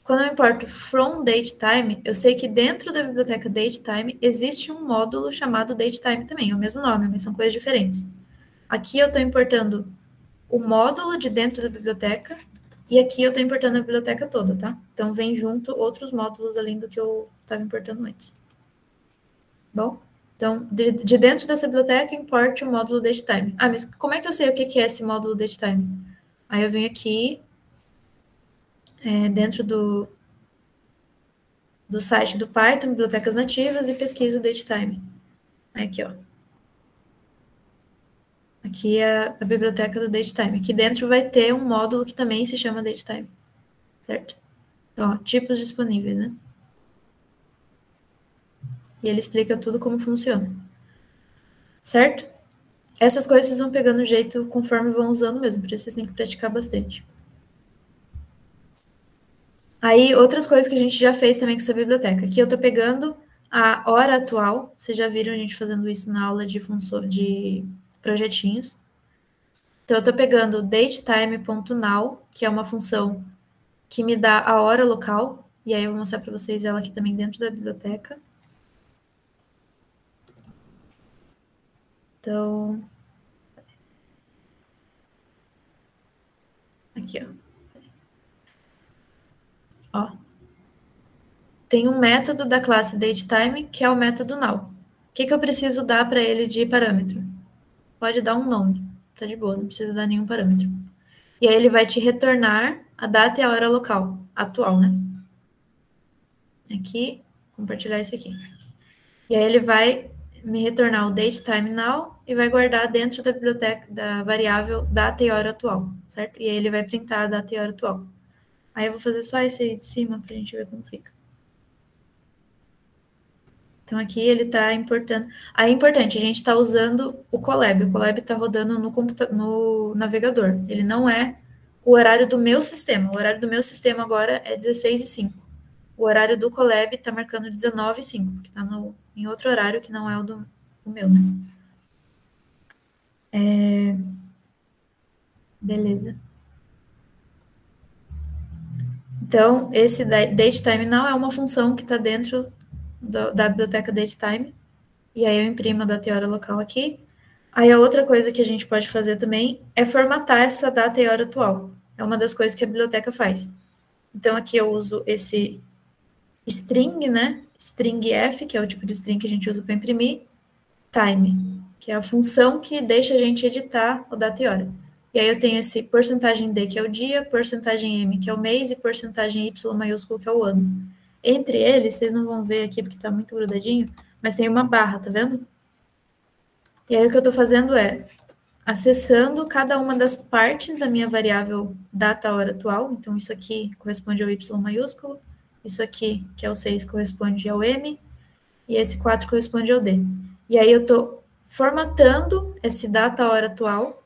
Quando eu importo from datetime, eu sei que dentro da biblioteca datetime existe um módulo chamado datetime também, é o mesmo nome, mas são coisas diferentes. Aqui eu estou importando o módulo de dentro da biblioteca e aqui eu estou importando a biblioteca toda, tá? Então, vem junto outros módulos além do que eu estava importando antes. Bom? Então, de dentro dessa biblioteca, importe o módulo datetime. Ah, mas como é que eu sei o que é esse módulo datetime? Aí eu venho aqui, dentro do site do Python, bibliotecas nativas, e pesquiso o datetime. Aqui, ó. Aqui é a biblioteca do datetime. Aqui dentro vai ter um módulo que também se chama datetime. Certo? Então, ó, tipos disponíveis, né? E ele explica tudo como funciona. Certo? Essas coisas vocês vão pegando jeito conforme vão usando mesmo, por isso vocês têm que praticar bastante. Aí, outras coisas que a gente já fez também com essa biblioteca. Aqui eu tô pegando a hora atual, vocês já viram a gente fazendo isso na aula de projetinhos. Então, eu tô pegando datetime.now, que é uma função que me dá a hora local, e aí eu vou mostrar para vocês ela aqui também dentro da biblioteca. Então, aqui, ó. Tem um método da classe datetime, que é o método null. O que eu preciso dar para ele de parâmetro? Pode dar um nome, tá de boa, não precisa dar nenhum parâmetro. E aí ele vai te retornar a data e a hora local, atual, né? Aqui, compartilhar esse aqui. E aí ele vai me retornar o datetime now e vai guardar dentro da biblioteca, da variável data e hora atual, certo? E aí ele vai printar a data e hora atual. Aí eu vou fazer só esse aí de cima pra gente ver como fica. Então aqui ele está importando. Aí é importante, a gente está usando o Colab. O Colab está rodando no navegador. Ele não é o horário do meu sistema. O horário do meu sistema agora é 16h05. O horário do Colab está marcando 19h05, porque está em outro horário que não é o meu, né? Beleza. Então, esse datetime now é uma função que está dentro da biblioteca datetime. E aí eu imprimo a data e hora local aqui. Aí a outra coisa que a gente pode fazer também é formatar essa data e hora atual. É uma das coisas que a biblioteca faz. Então aqui eu uso esse string, né? String F, que é o tipo de string que a gente usa para imprimir, time, que é a função que deixa a gente editar o data e hora. E aí eu tenho esse porcentagem D, que é o dia, porcentagem M, que é o mês, e porcentagem Y maiúsculo, que é o ano. Entre eles, vocês não vão ver aqui porque está muito grudadinho, mas tem uma barra, tá vendo? E aí o que eu estou fazendo é acessando cada uma das partes da minha variável data hora atual. Então, isso aqui corresponde ao Y maiúsculo, isso aqui, que é o 6, corresponde ao M, e esse 4 corresponde ao D. E aí eu estou formatando esse data hora atual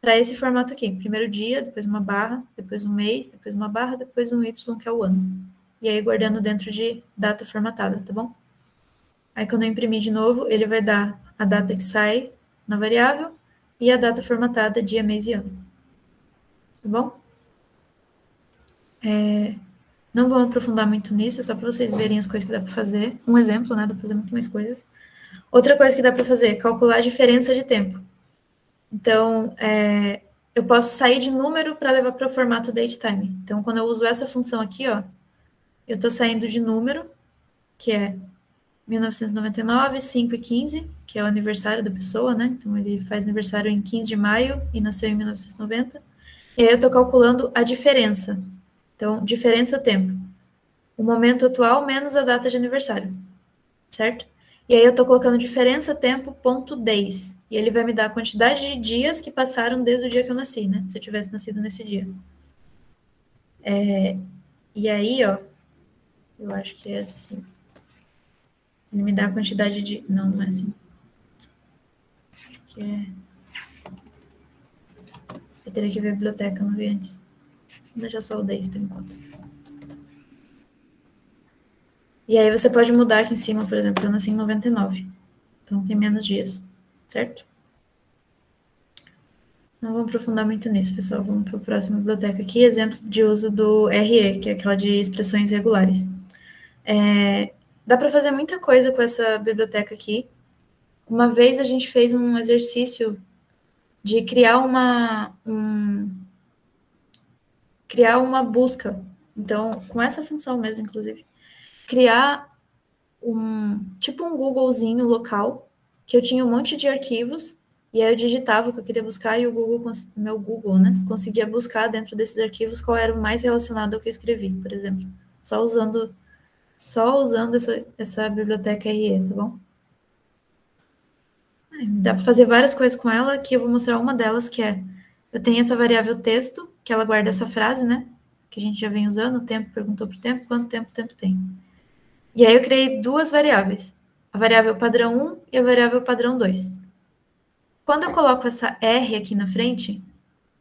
para esse formato aqui. Primeiro dia, depois uma barra, depois um mês, depois uma barra, depois um Y, que é o ano. E aí guardando dentro de data formatada, tá bom? Aí quando eu imprimir de novo, ele vai dar a data que sai na variável e a data formatada, dia, mês e ano. Tá bom? Não vou aprofundar muito nisso, só para vocês verem as coisas que dá para fazer. Um exemplo, né? Dá para fazer muito mais coisas. Outra coisa que dá para fazer é calcular a diferença de tempo. Então, eu posso sair de número para levar para o formato datetime. Então, quando eu uso essa função aqui, ó, eu estou saindo de número, que é 1999, 5 e 15, que é o aniversário da pessoa, né? Então, ele faz aniversário em 15 de maio e nasceu em 1990. E aí eu estou calculando a diferença. Então, diferença tempo. O momento atual menos a data de aniversário, certo? E aí eu estou colocando diferença tempo ponto days. E ele vai me dar a quantidade de dias que passaram desde o dia que eu nasci, né? Se eu tivesse nascido nesse dia. E aí, ó, eu acho que é assim. Ele me dá a quantidade de... Não, não é assim. Acho que é... Eu teria que ver a biblioteca, não vi antes. Vou deixar só o 10 por enquanto. E aí você pode mudar aqui em cima, por exemplo, eu nasci em 99. Então tem menos dias, certo? Não vamos aprofundar muito nisso, pessoal. Vamos para a próxima biblioteca aqui. Exemplo de uso do RE, que é aquela de expressões regulares. Dá para fazer muita coisa com essa biblioteca aqui. Uma vez a gente fez um exercício de criar uma busca. Então, com essa função mesmo, inclusive. Criar tipo um Googlezinho local, que eu tinha um monte de arquivos, e aí eu digitava o que eu queria buscar, e o meu Google, né, conseguia buscar dentro desses arquivos qual era o mais relacionado ao que eu escrevi, por exemplo. Só usando essa biblioteca RE, tá bom? Dá para fazer várias coisas com ela, que eu vou mostrar uma delas, que é, eu tenho essa variável texto, que ela guarda essa frase, né, que a gente já vem usando, o tempo perguntou para o tempo, quanto tempo o tempo tem. E aí eu criei duas variáveis, a variável padrão 1 e a variável padrão 2. Quando eu coloco essa R aqui na frente,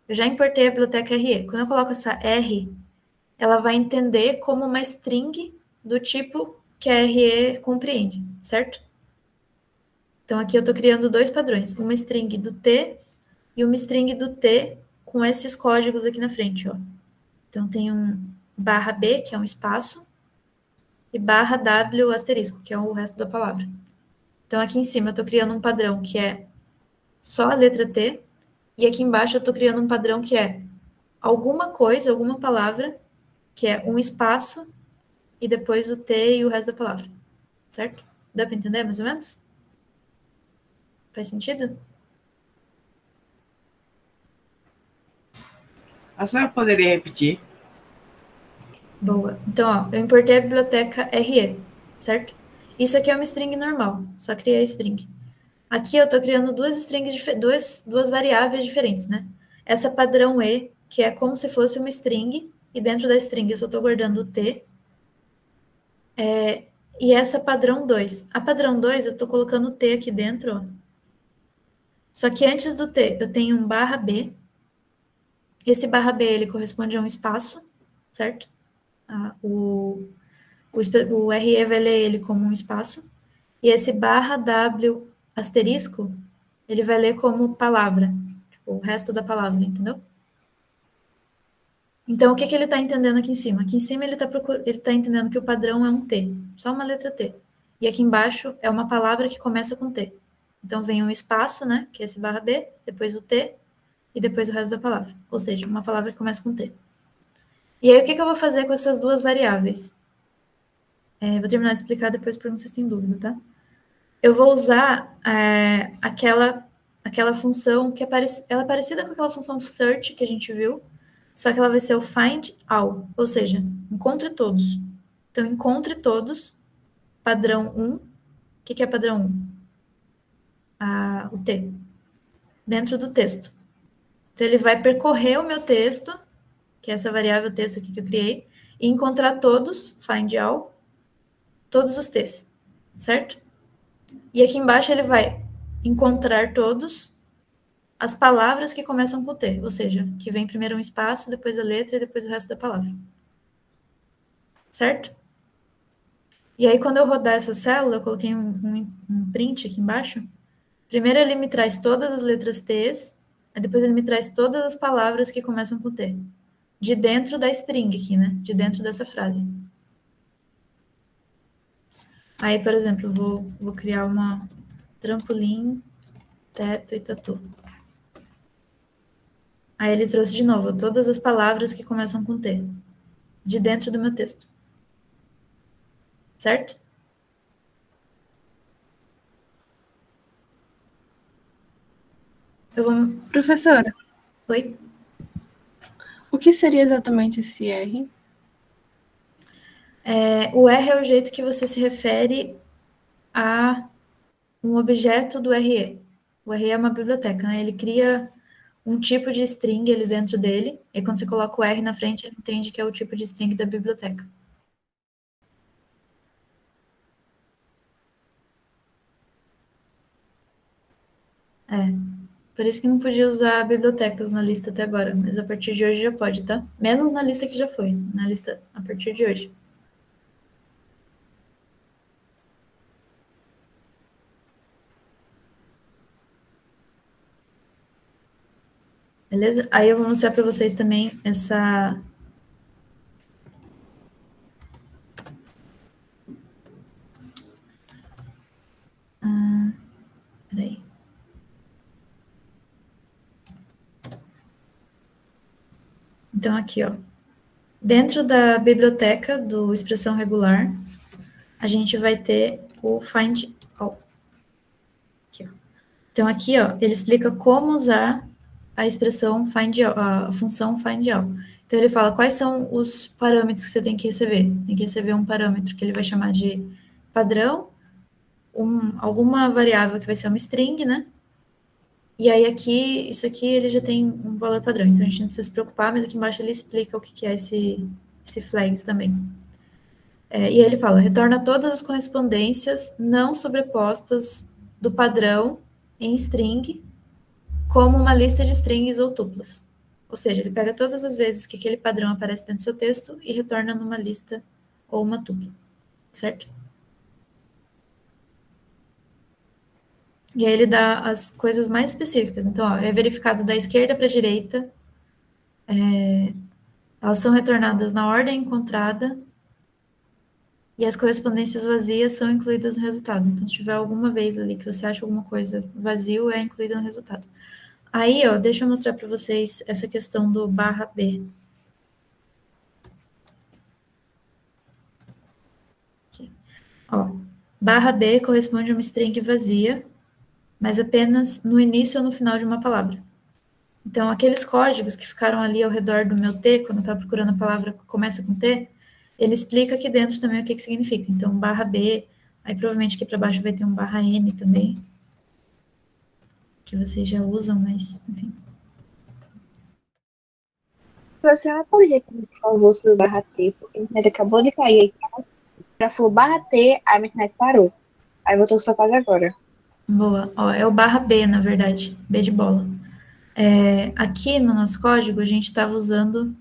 eu já importei a biblioteca RE. Quando eu coloco essa R, ela vai entender como uma string do tipo que a RE compreende, certo? Então aqui eu estou criando dois padrões, uma string do T e uma string do T com esses códigos aqui na frente, ó. Então tem um /B, que é um espaço, e /W asterisco, que é o resto da palavra. Então, aqui em cima, eu estou criando um padrão que é só a letra T, e aqui embaixo eu estou criando um padrão que é alguma coisa, alguma palavra, que é um espaço, e depois o T e o resto da palavra, certo? Dá para entender, mais ou menos? Faz sentido? A senhora poderia repetir? Boa. Então, ó, eu importei a biblioteca RE, certo? Isso aqui é uma string normal, só criei a string. Aqui eu estou criando duas variáveis diferentes, né? Essa padrão E, que é como se fosse uma string, e dentro da string eu só estou guardando o T. E essa padrão 2. A padrão 2 eu estou colocando o T aqui dentro, ó. Só que antes do T eu tenho um barra B. Esse barra B ele corresponde a um espaço, certo? O RE vai ler ele como um espaço. E esse barra W asterisco, ele vai ler como palavra. Tipo, o resto da palavra, entendeu? Então, o que ele está entendendo aqui em cima? Aqui em cima ele está entendendo que o padrão é um T, só uma letra T. E aqui embaixo é uma palavra que começa com T. Então, vem um espaço, né, que é esse barra B, depois o T, e depois o resto da palavra. Ou seja, uma palavra que começa com T. E aí, o que eu vou fazer com essas duas variáveis? Vou terminar de explicar, depois pergunto se vocês têm dúvida, tá? Eu vou usar aquela função que ela é parecida com aquela função search que a gente viu, só que ela vai ser o find all, ou seja, encontre todos. Então, encontre todos, padrão 1. O que é padrão 1? O T, dentro do texto. Então, ele vai percorrer o meu texto, que é essa variável texto aqui que eu criei, e encontrar todos, find all, todos os T's, certo? E aqui embaixo ele vai encontrar todos as palavras que começam com T, ou seja, que vem primeiro um espaço, depois a letra e depois o resto da palavra. Certo? E aí, quando eu rodar essa célula, eu coloquei um print aqui embaixo. Primeiro ele me traz todas as letras T's, aí depois ele me traz todas as palavras que começam com T. De dentro da string aqui, né? De dentro dessa frase. Aí, por exemplo, eu vou criar uma trampolim, teto e tatu. Aí ele trouxe de novo todas as palavras que começam com T, de dentro do meu texto. Certo? Professora, Oi? o que seria exatamente esse R? O R é o jeito que você se refere a um objeto do RE. O RE é uma biblioteca, né? Ele cria um tipo de string ali dentro dele, e quando você coloca o R na frente, ele entende que é o tipo de string da biblioteca. Por isso que não podia usar bibliotecas na lista até agora, mas a partir de hoje já pode, tá? Menos na lista que já foi, na lista a partir de hoje. Beleza? Aí eu vou mostrar para vocês também essa... Peraí. Então, aqui, ó. Dentro da biblioteca do expressão regular, a gente vai ter o find all. Aqui, ó. Então, aqui, ó, ele explica como usar a expressão find all, a função find all. Então, ele fala quais são os parâmetros que você tem que receber. Você tem que receber um parâmetro que ele vai chamar de padrão, alguma variável que vai ser uma string, né? E aí aqui, isso aqui, ele já tem um valor padrão, então a gente não precisa se preocupar, mas aqui embaixo ele explica o que é esse flags também. E aí ele fala, retorna todas as correspondências não sobrepostas do padrão em string, como uma lista de strings ou tuplas. Ou seja, ele pega todas as vezes que aquele padrão aparece dentro do seu texto e retorna numa lista ou uma tupla, certo? E aí ele dá as coisas mais específicas. Então, ó, é verificado da esquerda para a direita, elas são retornadas na ordem encontrada, e as correspondências vazias são incluídas no resultado. Então, se tiver alguma vez ali que você acha alguma coisa vazio, é incluída no resultado. Aí, ó, deixa eu mostrar para vocês essa questão do /B. Aqui. Ó, /B corresponde a uma string vazia, mas apenas no início ou no final de uma palavra. Então, aqueles códigos que ficaram ali ao redor do meu T, quando eu estava procurando a palavra que começa com T, ele explica aqui dentro também o que significa. Então, /B, aí provavelmente aqui para baixo vai ter um /N também, que vocês já usam, mas, enfim. Você não poderia, por favor, sobre o /T, porque a internet acabou de cair aqui. Já falou /T, aí a internet parou. Aí voltou só quase agora. Boa. Ó, é o /B, na verdade. B de bola. Aqui no nosso código, a gente estava usando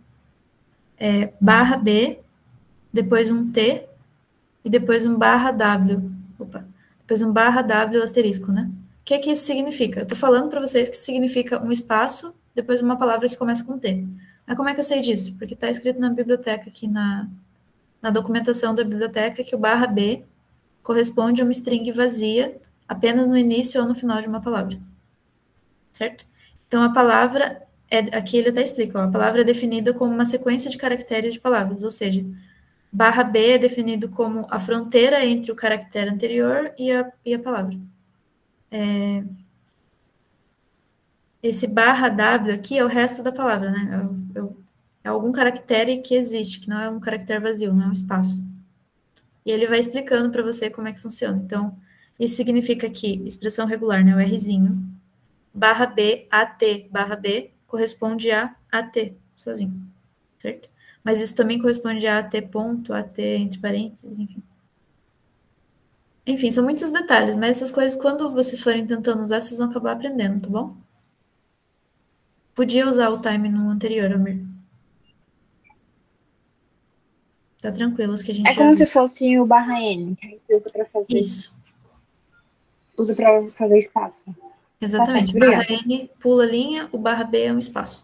/B, depois um T, e depois um /W. Opa. Depois um /W asterisco, né? O que isso significa? Eu estou falando para vocês que significa um espaço, depois uma palavra que começa com T. Mas como é que eu sei disso? Porque está escrito na biblioteca aqui, na documentação da biblioteca, que o /B corresponde a uma string vazia apenas no início ou no final de uma palavra. Certo? Então, a palavra, aqui ele até explica, ó, a palavra é definida como uma sequência de caracteres de palavras, ou seja, /B é definido como a fronteira entre o caractere anterior e a palavra. Esse /W aqui é o resto da palavra, né? É algum caractere que existe, que não é um caractere vazio, não é um espaço. E ele vai explicando para você como é que funciona. Então, isso significa que expressão regular, né? O Rzinho, /B, AT, /B, corresponde a AT, sozinho, certo? Mas isso também corresponde a AT ponto, AT entre parênteses, enfim. Enfim, são muitos detalhes, mas essas coisas, quando vocês forem tentando usar, vocês vão acabar aprendendo, tá bom? Podia usar o time no anterior, Amir. Tá tranquilo, os que a gente É como já viu. se fosse o /N, que a gente usa para fazer. Isso. Usa para fazer espaço. Exatamente. Tá certo, /N pula a linha, o /B é um espaço.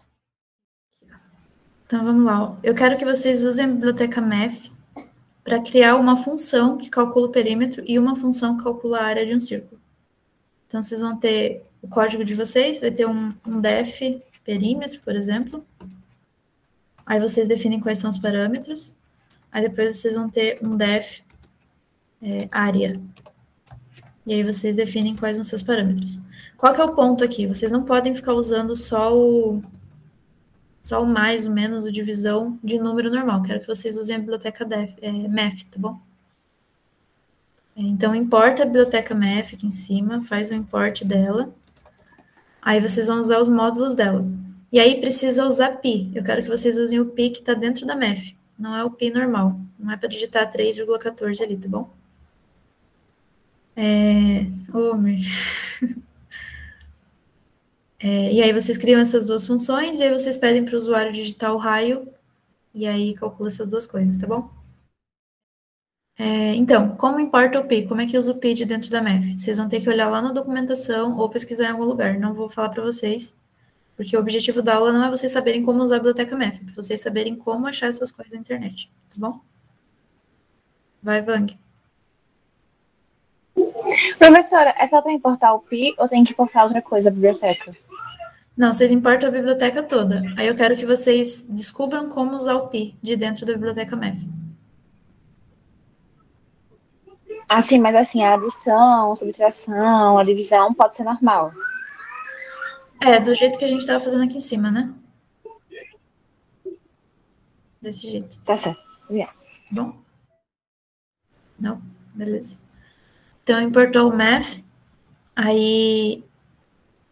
Então, vamos lá. Ó. Eu quero que vocês usem a biblioteca math para criar uma função que calcula o perímetro e uma função que calcula a área de um círculo. Então, vocês vão ter o código de vocês, vai ter um def perímetro, por exemplo. Aí vocês definem quais são os parâmetros. Aí depois vocês vão ter um def área. E aí vocês definem quais são seus parâmetros. Qual que é o ponto aqui? Vocês não podem ficar usando só o mais, o menos, o divisão de número normal. Quero que vocês usem a biblioteca math, tá bom? Então, importa a biblioteca math aqui em cima, faz o import dela. Aí vocês vão usar os módulos dela. E aí precisa usar pi. Eu quero que vocês usem o pi que está dentro da math. Não é o pi normal. Não é para digitar 3,14 ali, tá bom? E aí vocês criam essas duas funções e aí vocês pedem para o usuário digitar o raio e aí calcula essas duas coisas, tá bom? Então, como importa o pi? Como é que usa o pi de dentro da math? Vocês vão ter que olhar lá na documentação ou pesquisar em algum lugar. Não vou falar para vocês, porque o objetivo da aula não é vocês saberem como usar a biblioteca math, é vocês saberem como achar essas coisas na internet, tá bom? Vai, Vang. Professora, é só para importar o pi ou tem que importar outra coisa da biblioteca? Não, vocês importam a biblioteca toda. Aí eu quero que vocês descubram como usar o pi de dentro da biblioteca math. Assim, mas assim, a adição, a subtração, a divisão pode ser normal. Do jeito que a gente estava fazendo aqui em cima, né? Desse jeito. Tá certo. Yeah. Bom? Não? Beleza. Então, importou o math. Aí,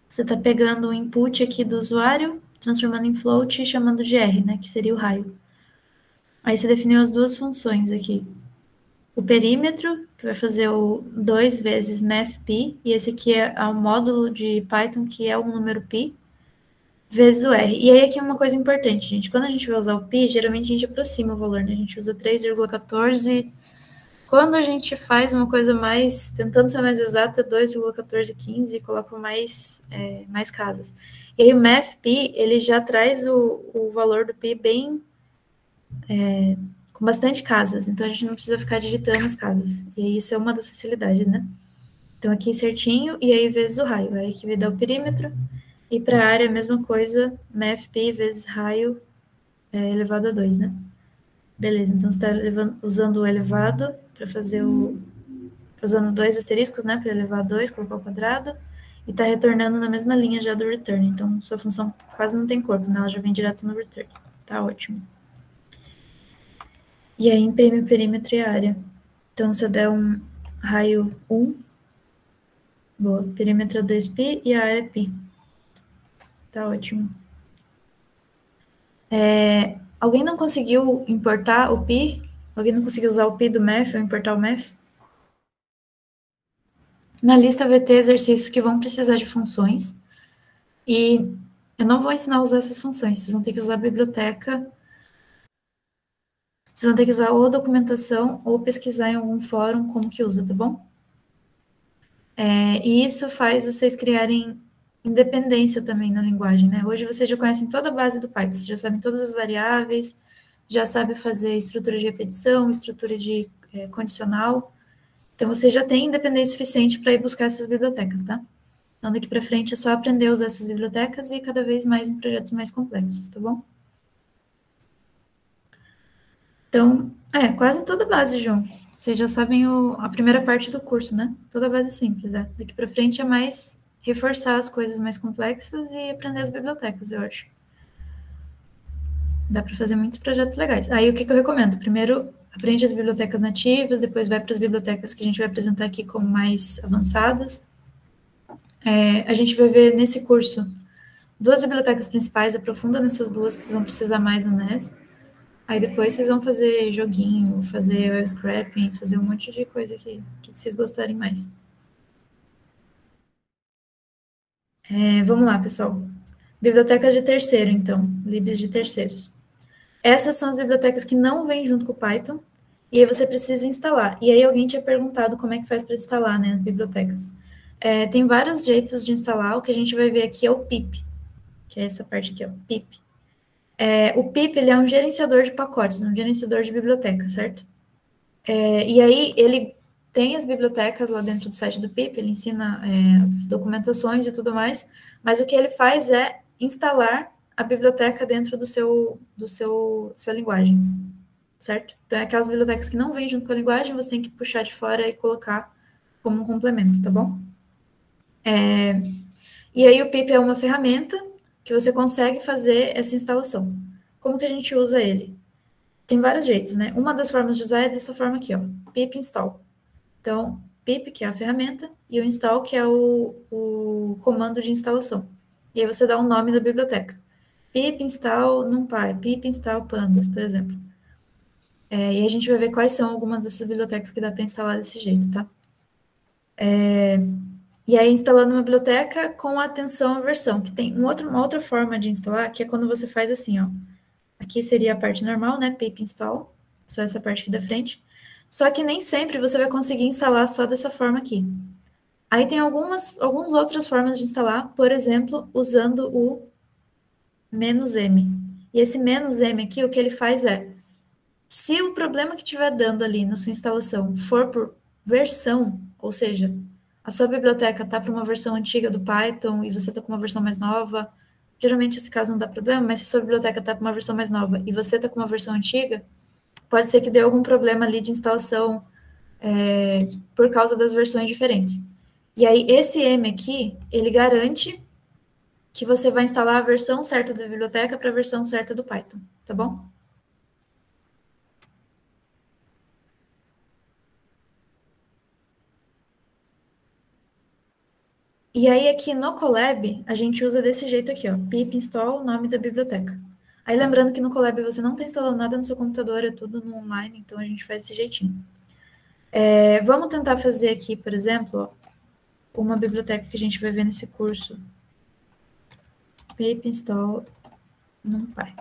você está pegando o input aqui do usuário, transformando em float e chamando de R, né? Que seria o raio. Aí, você definiu as duas funções aqui. O perímetro, que vai fazer o 2 vezes mathpi, e esse aqui é o módulo de Python, que é o número pi, vezes o R. E aí aqui é uma coisa importante, gente. Quando a gente vai usar o pi, geralmente a gente aproxima o valor, né? A gente usa 3,14. Quando a gente faz uma coisa mais, tentando ser mais exata, 2,1415, e coloca mais casas. E aí o mathpi, ele já traz o valor do pi bem... com bastante casas, então a gente não precisa ficar digitando as casas. E aí isso é uma das facilidades, né? Então aqui certinho, e aí vezes o raio. Aí aqui vai dar o perímetro, e para a área a mesma coisa, mathpi vezes raio elevado a 2, né? Beleza, então você está usando o elevado para fazer usando 2 asteriscos, né, para elevar a 2, colocar ao quadrado, e está retornando na mesma linha já do return. Então, sua função quase não tem corpo, né? Ela já vem direto no return. Tá ótimo. E aí, imprime o perímetro e a área. Então, se eu der um raio 1, boa, perímetro é 2π e a área é π. Tá ótimo. Alguém não conseguiu importar o π? Alguém não conseguiu usar o π do math ou importar o math? Na lista vai ter exercícios que vão precisar de funções, e eu não vou ensinar a usar essas funções, vocês vão ter que usar a biblioteca, vocês vão ter que usar ou documentação ou pesquisar em algum fórum como que usa, tá bom? E isso faz vocês criarem independência também na linguagem, né? Hoje vocês já conhecem toda a base do Python, vocês já sabem todas as variáveis, já sabem fazer estrutura de repetição, estrutura de condicional. Então, você já tem independência suficiente para ir buscar essas bibliotecas, tá? Então, daqui para frente é só aprender a usar essas bibliotecas e cada vez mais em projetos mais complexos, tá bom? Então, quase toda a base, João. Vocês já sabem a primeira parte do curso, né? Toda a base simples, né? Daqui para frente é mais reforçar as coisas mais complexas e aprender as bibliotecas, eu acho. Dá para fazer muitos projetos legais. Aí, o que eu recomendo? Primeiro, aprende as bibliotecas nativas, depois vai para as bibliotecas que a gente vai apresentar aqui como mais avançadas. A gente vai ver nesse curso 2 bibliotecas principais, aprofunda nessas 2 que vocês vão precisar mais no NES. Aí depois vocês vão fazer joguinho, fazer web scraping, fazer um monte de coisa que vocês gostarem mais. Vamos lá, pessoal. Bibliotecas de terceiro, então. Libs de terceiros. Essas são as bibliotecas que não vêm junto com o Python, e aí você precisa instalar. E aí alguém tinha perguntado como é que faz para instalar, né, as bibliotecas. Tem vários jeitos de instalar, o que a gente vai ver aqui é o pip, que é essa parte aqui, ó, pip. O pip, ele é um gerenciador de pacotes, um gerenciador de biblioteca, certo? E aí ele tem as bibliotecas lá dentro do site do pip, ele ensina as documentações e tudo mais, mas o que ele faz é instalar a biblioteca dentro do sua linguagem, certo? Então, aquelas bibliotecas que não vêm junto com a linguagem, você tem que puxar de fora e colocar como um complemento, tá bom? E aí o pip é uma ferramenta que você consegue fazer essa instalação. Como que a gente usa ele? Tem vários jeitos, né? Uma das formas de usar é dessa forma aqui, ó, pip install. Então, pip, que é a ferramenta, e o install, que é o comando de instalação. E aí você dá o nome da biblioteca. Pip install NumPy, pip install pandas, por exemplo. E aí a gente vai ver quais são algumas dessas bibliotecas que dá para instalar desse jeito, tá? E aí, instalando uma biblioteca com atenção à versão, que tem uma outra forma de instalar, que é quando você faz assim, ó. Aqui seria a parte normal, né? Pip install, só essa parte aqui da frente. Só que nem sempre você vai conseguir instalar só dessa forma aqui. Aí tem algumas outras formas de instalar, por exemplo, usando o "-m". E esse "-m" aqui, o que ele faz é, se o problema que estiver dando ali na sua instalação for por versão, ou seja, a sua biblioteca está para uma versão antiga do Python e você está com uma versão mais nova, geralmente esse caso não dá problema, mas se a sua biblioteca está para uma versão mais nova e você está com uma versão antiga, pode ser que dê algum problema ali de instalação por causa das versões diferentes. E aí, esse "m" aqui, ele garante que você vai instalar a versão certa da biblioteca para a versão certa do Python, tá bom? E aí, aqui no Colab, a gente usa desse jeito aqui, ó, pip install, nome da biblioteca. Aí, lembrando que no Colab você não está instalando nada no seu computador, é tudo no online, então a gente faz desse jeitinho. Vamos tentar fazer aqui, por exemplo, ó, uma biblioteca que a gente vai ver nesse curso. Pip install NumPy,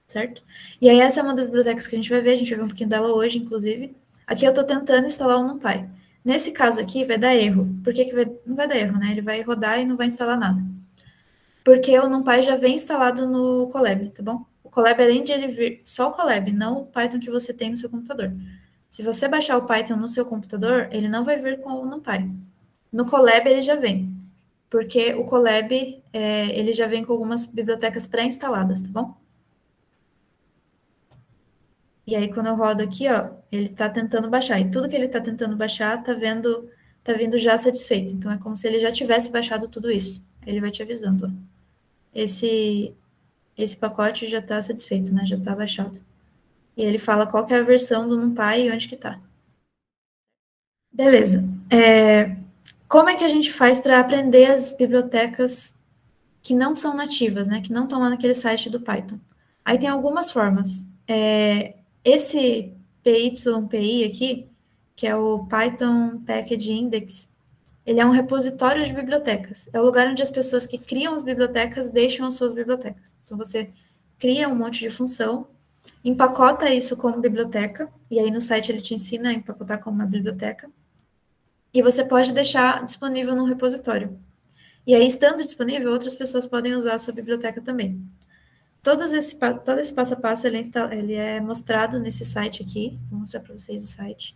certo? E aí, essa é uma das bibliotecas que a gente vai ver um pouquinho dela hoje, inclusive. Aqui eu estou tentando instalar o NumPy. Nesse caso aqui, vai dar erro. Por que não vai dar erro, né? Ele vai rodar e não vai instalar nada. Porque o NumPy já vem instalado no Colab, tá bom? Colab, além de ele vir, só o Colab, não o Python que você tem no seu computador. Se você baixar o Python no seu computador, ele não vai vir com o NumPy. No Colab ele já vem, porque o Colab, ele já vem com algumas bibliotecas pré-instaladas, tá bom? E aí, quando eu rodo aqui, ó, ele está tentando baixar. E tudo que ele está tentando baixar tá vindo já satisfeito. Então, é como se ele já tivesse baixado tudo isso. Ele vai te avisando, ó. Esse pacote já está satisfeito, né? Já está baixado. E ele fala qual que é a versão do NumPy e onde que está. Beleza. Como é que a gente faz para aprender as bibliotecas que não são nativas, né? Que não estão lá naquele site do Python? Aí tem algumas formas. Esse PYPI aqui, que é o Python Package Index, ele é um repositório de bibliotecas. É o lugar onde as pessoas que criam as bibliotecas deixam as suas bibliotecas. Então, você cria um monte de função, empacota isso como biblioteca, e aí no site ele te ensina a empacotar como uma biblioteca, e você pode deixar disponível num repositório. E aí, estando disponível, outras pessoas podem usar a sua biblioteca também. Todo esse passo a passo ele é mostrado nesse site aqui. Vou mostrar para vocês o site.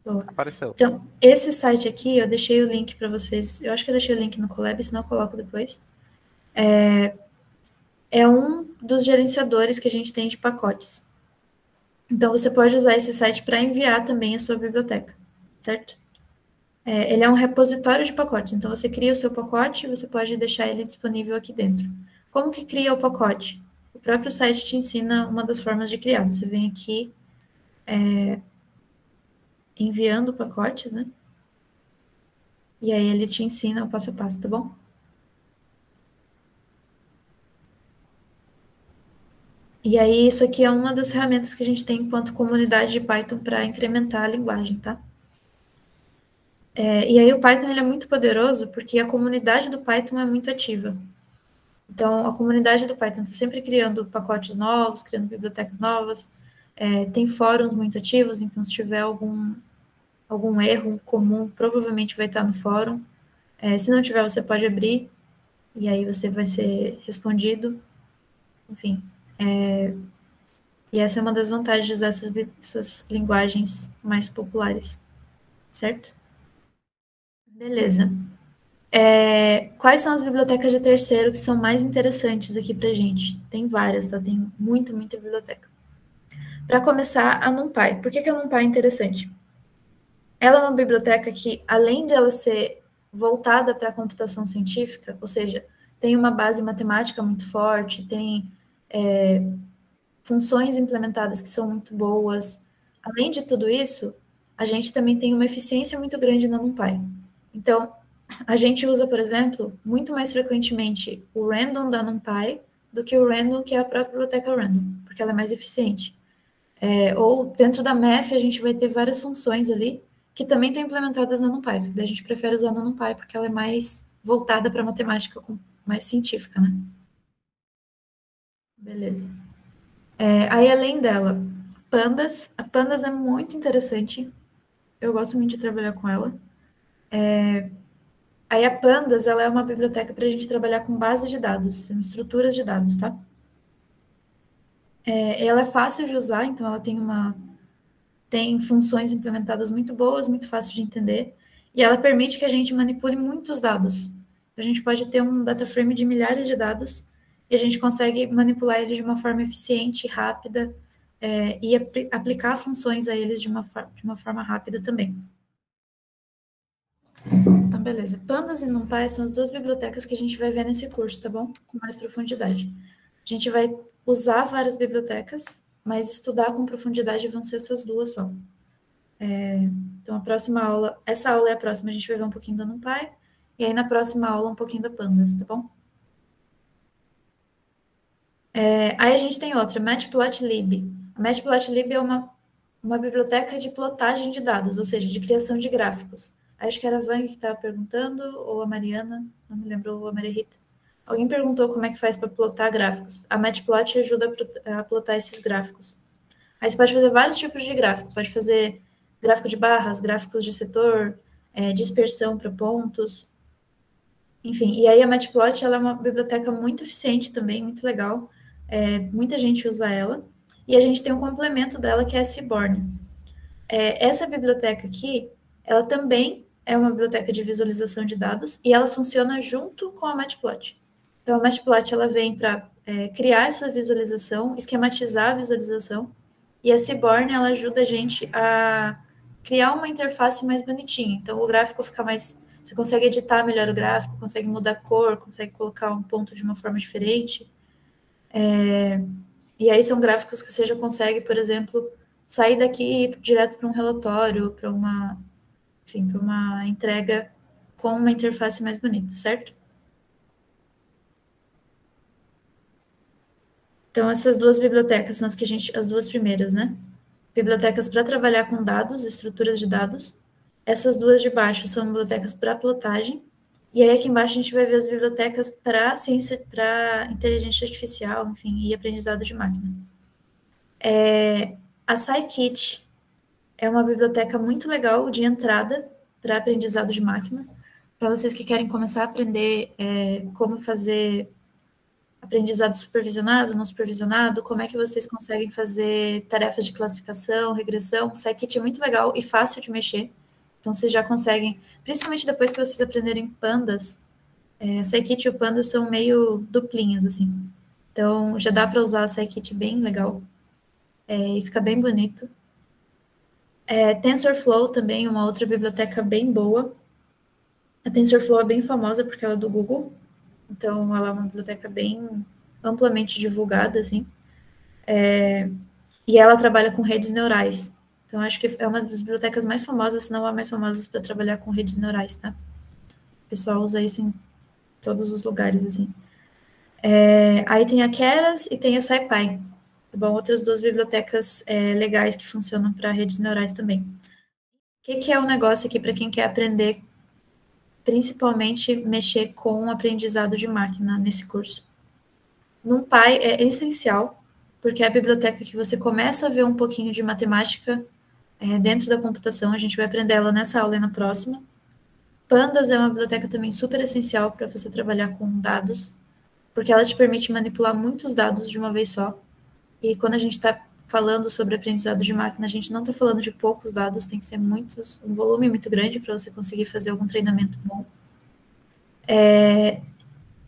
Boa. Apareceu. Então, esse site aqui, eu deixei o link para vocês. Eu acho que eu deixei o link no Colab, senão eu coloco depois. É um dos gerenciadores que a gente tem de pacotes. Então, você pode usar esse site para enviar também a sua biblioteca, certo? Ele é um repositório de pacotes. Então, você cria o seu pacote e você pode deixar ele disponível aqui dentro. Como que cria o pacote? O próprio site te ensina uma das formas de criar. Você vem aqui enviando pacotes, né? E aí ele te ensina o passo a passo, tá bom? E aí isso aqui é uma das ferramentas que a gente tem enquanto comunidade de Python para incrementar a linguagem, tá? E aí o Python ele é muito poderoso porque a comunidade do Python é muito ativa. Então, a comunidade do Python está sempre criando pacotes novos, criando bibliotecas novas, tem fóruns muito ativos, então se tiver algum erro comum, provavelmente vai estar no fórum. Se não tiver, você pode abrir, e aí você vai ser respondido. Enfim, e essa é uma das vantagens de usar essas linguagens mais populares, certo? Beleza. Quais são as bibliotecas de terceiro que são mais interessantes aqui pra gente? Tem várias, tá? Tem muita biblioteca. Para começar, a NumPy. Por que a NumPy é interessante? Ela é uma biblioteca que, além de ela ser voltada para a computação científica, ou seja, tem uma base matemática muito forte, tem funções implementadas que são muito boas. Além de tudo isso, a gente também tem uma eficiência muito grande na NumPy. Então, a gente usa, por exemplo, muito mais frequentemente o random da NumPy do que o random que é a própria biblioteca random, porque ela é mais eficiente. Ou dentro da Math a gente vai ter várias funções ali que também estão implementadas na NumPy, só que daí a gente prefere usar na NumPy porque ela é mais voltada para matemática, mais científica, né? Beleza. Aí, além dela, Pandas. A Pandas é muito interessante. Eu gosto muito de trabalhar com ela. Aí a Pandas, ela é uma biblioteca para a gente trabalhar com base de dados, são estruturas de dados, tá? Ela é fácil de usar, então ela tem funções implementadas muito boas, muito fácil de entender, e ela permite que a gente manipule muitos dados. A gente pode ter um data frame de milhares de dados, e a gente consegue manipular eles de uma forma eficiente, rápida, e aplicar funções a eles de uma forma rápida também. Então, beleza. Pandas e NumPy são as duas bibliotecas que a gente vai ver nesse curso, tá bom? Com mais profundidade. A gente vai usar várias bibliotecas, mas estudar com profundidade vão ser essas duas só. Então, a próxima aula, essa aula é a próxima, a gente vai ver um pouquinho da NumPy, e aí na próxima aula um pouquinho da Pandas, tá bom? Aí a gente tem outra, Matplotlib. A Matplotlib é uma biblioteca de plotagem de dados, ou seja, de criação de gráficos. Acho que era a Vang que estava perguntando, ou a Mariana, não me lembro, ou a Maria Rita. Alguém perguntou como é que faz para plotar gráficos. A Matplot ajuda a plotar esses gráficos. Aí você pode fazer vários tipos de gráficos. Pode fazer gráfico de barras, gráficos de setor, dispersão para pontos. Enfim, e aí a Matplot ela é uma biblioteca muito eficiente também, muito legal, muita gente usa ela, e a gente tem um complemento dela, que é a Seaborn. Essa biblioteca aqui, ela também é uma biblioteca de visualização de dados, e ela funciona junto com a Matplotlib. Então, a Matplotlib, ela vem para criar essa visualização, esquematizar a visualização, e a Seaborn, ela ajuda a gente a criar uma interface mais bonitinha. Então, o gráfico fica mais... Você consegue editar melhor o gráfico, consegue mudar a cor, consegue colocar um ponto de uma forma diferente. E aí são gráficos que você já consegue, por exemplo, sair daqui e ir direto para um relatório, para uma entrega com uma interface mais bonita, certo? Então, essas duas bibliotecas são as duas primeiras, né? Bibliotecas para trabalhar com dados, estruturas de dados. Essas duas de baixo são bibliotecas para plotagem. E aí, aqui embaixo, a gente vai ver as bibliotecas para ciência, para inteligência artificial, enfim, e aprendizado de máquina. A Scikit é uma biblioteca muito legal de entrada para aprendizado de máquina. Para vocês que querem começar a aprender como fazer aprendizado supervisionado, não supervisionado, como é que vocês conseguem fazer tarefas de classificação, regressão. Scikit é muito legal e fácil de mexer. Então, vocês já conseguem, principalmente depois que vocês aprenderem pandas, Scikit e o Pandas são meio duplinhas, assim. Então, já dá para usar a Scikit bem legal. E fica bem bonito. TensorFlow também, uma outra biblioteca bem boa. A TensorFlow é bem famosa porque ela é do Google. Então, ela é uma biblioteca bem amplamente divulgada, assim. E ela trabalha com redes neurais. Então, acho que é uma das bibliotecas mais famosas, se não a mais famosa para trabalhar com redes neurais, tá? O pessoal usa isso em todos os lugares, assim. Aí tem a Keras e tem a SciPy. Tá bom? Outras duas bibliotecas legais que funcionam para redes neurais também. O que é o negócio aqui para quem quer aprender, principalmente mexer com o aprendizado de máquina nesse curso? NumPy é essencial, porque é a biblioteca que você começa a ver um pouquinho de matemática dentro da computação. A gente vai aprender ela nessa aula e na próxima. Pandas é uma biblioteca também super essencial para você trabalhar com dados, porque ela te permite manipular muitos dados de uma vez só. E quando a gente está falando sobre aprendizado de máquina, a gente não está falando de poucos dados, tem que ser muitos, um volume muito grande para você conseguir fazer algum treinamento bom.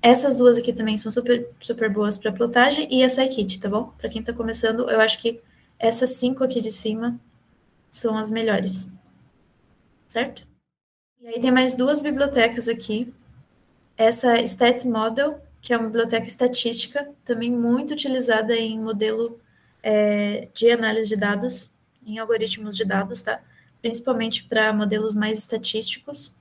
Essas duas aqui também são super, super boas para plotagem, e a Scikit, tá bom? Para quem está começando, eu acho que essas 5 aqui de cima são as melhores, certo? E aí tem mais duas bibliotecas aqui. Essa StatsModel, que é uma biblioteca estatística, também muito utilizada em modelo de análise de dados, em algoritmos de dados, tá? Principalmente para modelos mais estatísticos.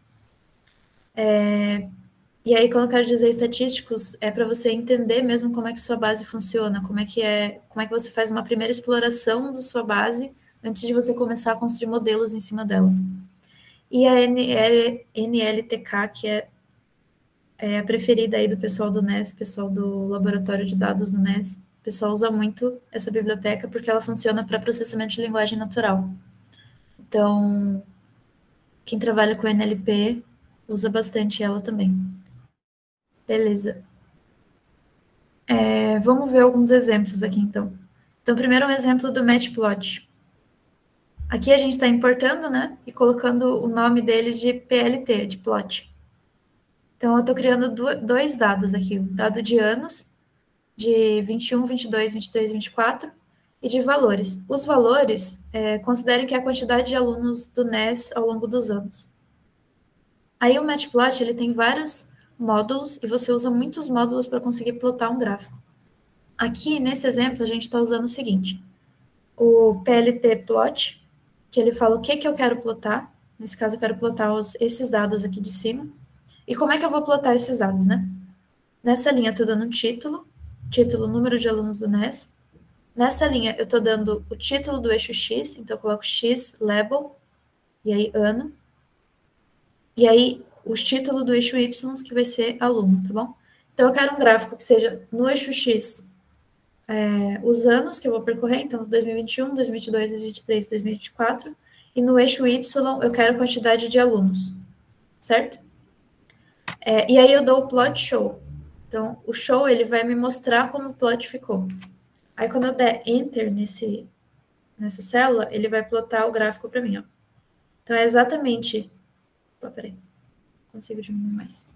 E aí, quando eu quero dizer estatísticos, é para você entender mesmo como é que sua base funciona, como é que você faz uma primeira exploração da sua base antes de você começar a construir modelos em cima dela. E a NLTK, que é a preferida aí do pessoal do NES, pessoal do Laboratório de Dados do NES. O pessoal usa muito essa biblioteca porque ela funciona para processamento de linguagem natural. Então, quem trabalha com NLP usa bastante ela também. Beleza. Vamos ver alguns exemplos aqui, então. Então, primeiro um exemplo do Matplotlib. Aqui a gente está importando, né, e colocando o nome dele de PLT, de plot. Então, eu estou criando dois dados aqui, o dado de anos, de 21, 22, 23, 24, e de valores. Os valores, considerem que é a quantidade de alunos do NES ao longo dos anos. Aí o Matplotlib, ele tem vários módulos, e você usa muitos módulos para conseguir plotar um gráfico. Aqui, nesse exemplo, a gente está usando o seguinte, o PLT plot, que ele fala o que eu quero plotar. Nesse caso, eu quero plotar esses dados aqui de cima. E como é que eu vou plotar esses dados, né? Nessa linha, eu estou dando um título, número de alunos do NES. Nessa linha, eu estou dando o título do eixo X, então eu coloco X, label, e aí ano. E aí, o título do eixo Y, que vai ser aluno, tá bom? Então, eu quero um gráfico que seja no eixo X, os anos que eu vou percorrer, então 2021, 2022, 2023, 2024, e no eixo Y eu quero quantidade de alunos, certo? E aí eu dou o plot show. Então, o show, ele vai me mostrar como o plot ficou. Aí, quando eu der Enter nessa célula, ele vai plotar o gráfico para mim, ó. Então, é exatamente... Opa, peraí. Consigo diminuir mais.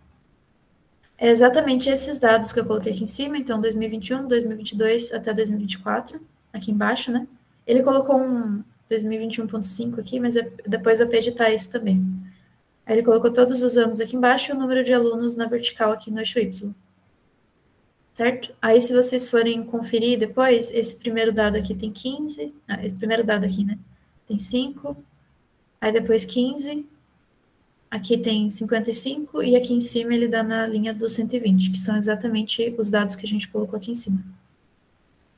É exatamente esses dados que eu coloquei aqui em cima. Então, 2021, 2022 até 2024, aqui embaixo, né? Ele colocou um 2021.5 aqui, mas depois dá para editar isso também. Aí ele colocou todos os anos aqui embaixo e o número de alunos na vertical aqui no eixo Y. Certo? Aí, se vocês forem conferir depois, esse primeiro dado aqui tem 15. Esse primeiro dado aqui, né? Tem 5. Aí depois 15. Aqui tem 55. E aqui em cima ele dá na linha dos 120, que são exatamente os dados que a gente colocou aqui em cima.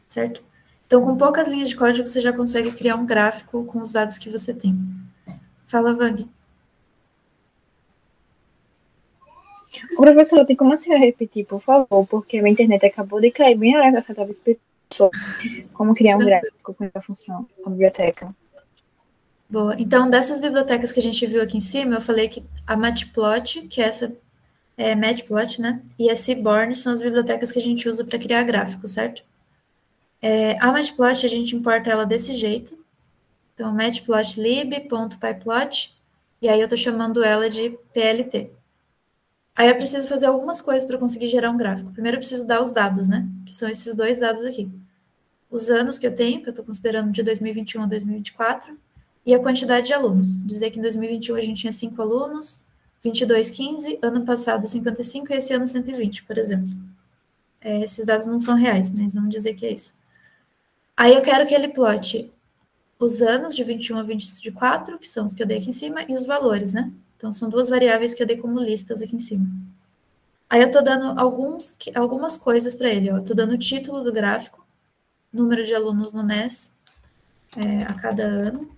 Certo? Então, com poucas linhas de código, você já consegue criar um gráfico com os dados que você tem. Fala, Vang. O professor, tem como a senhora repetir, por favor? Porque a minha internet acabou de cair bem na hora que você estava explicando como criar um gráfico com essa função, com a biblioteca. Boa. Então, dessas bibliotecas que a gente viu aqui em cima, eu falei que a Matplot, que essa é Matplot, né? E a Seaborn são as bibliotecas que a gente usa para criar gráficos, certo? A Matplot, a gente importa ela desse jeito. Então, matplotlib.pyplot, e aí eu estou chamando ela de PLT. Aí eu preciso fazer algumas coisas para conseguir gerar um gráfico. Primeiro eu preciso dar os dados, né? Que são esses dois dados aqui. Os anos que eu tenho, que eu estou considerando de 2021 a 2024, e a quantidade de alunos. Dizer que em 2021 a gente tinha 5 alunos, 22, 15, ano passado 55 e esse ano 120, por exemplo. Esses dados não são reais, mas vamos dizer que é isso. Aí eu quero que ele plote os anos de 21 a 24, que são os que eu dei aqui em cima, e os valores, né? Então, são duas variáveis que eu dei como listas aqui em cima. Aí eu estou dando algumas coisas para ele. Eu estou dando o título do gráfico, número de alunos no NES a cada ano.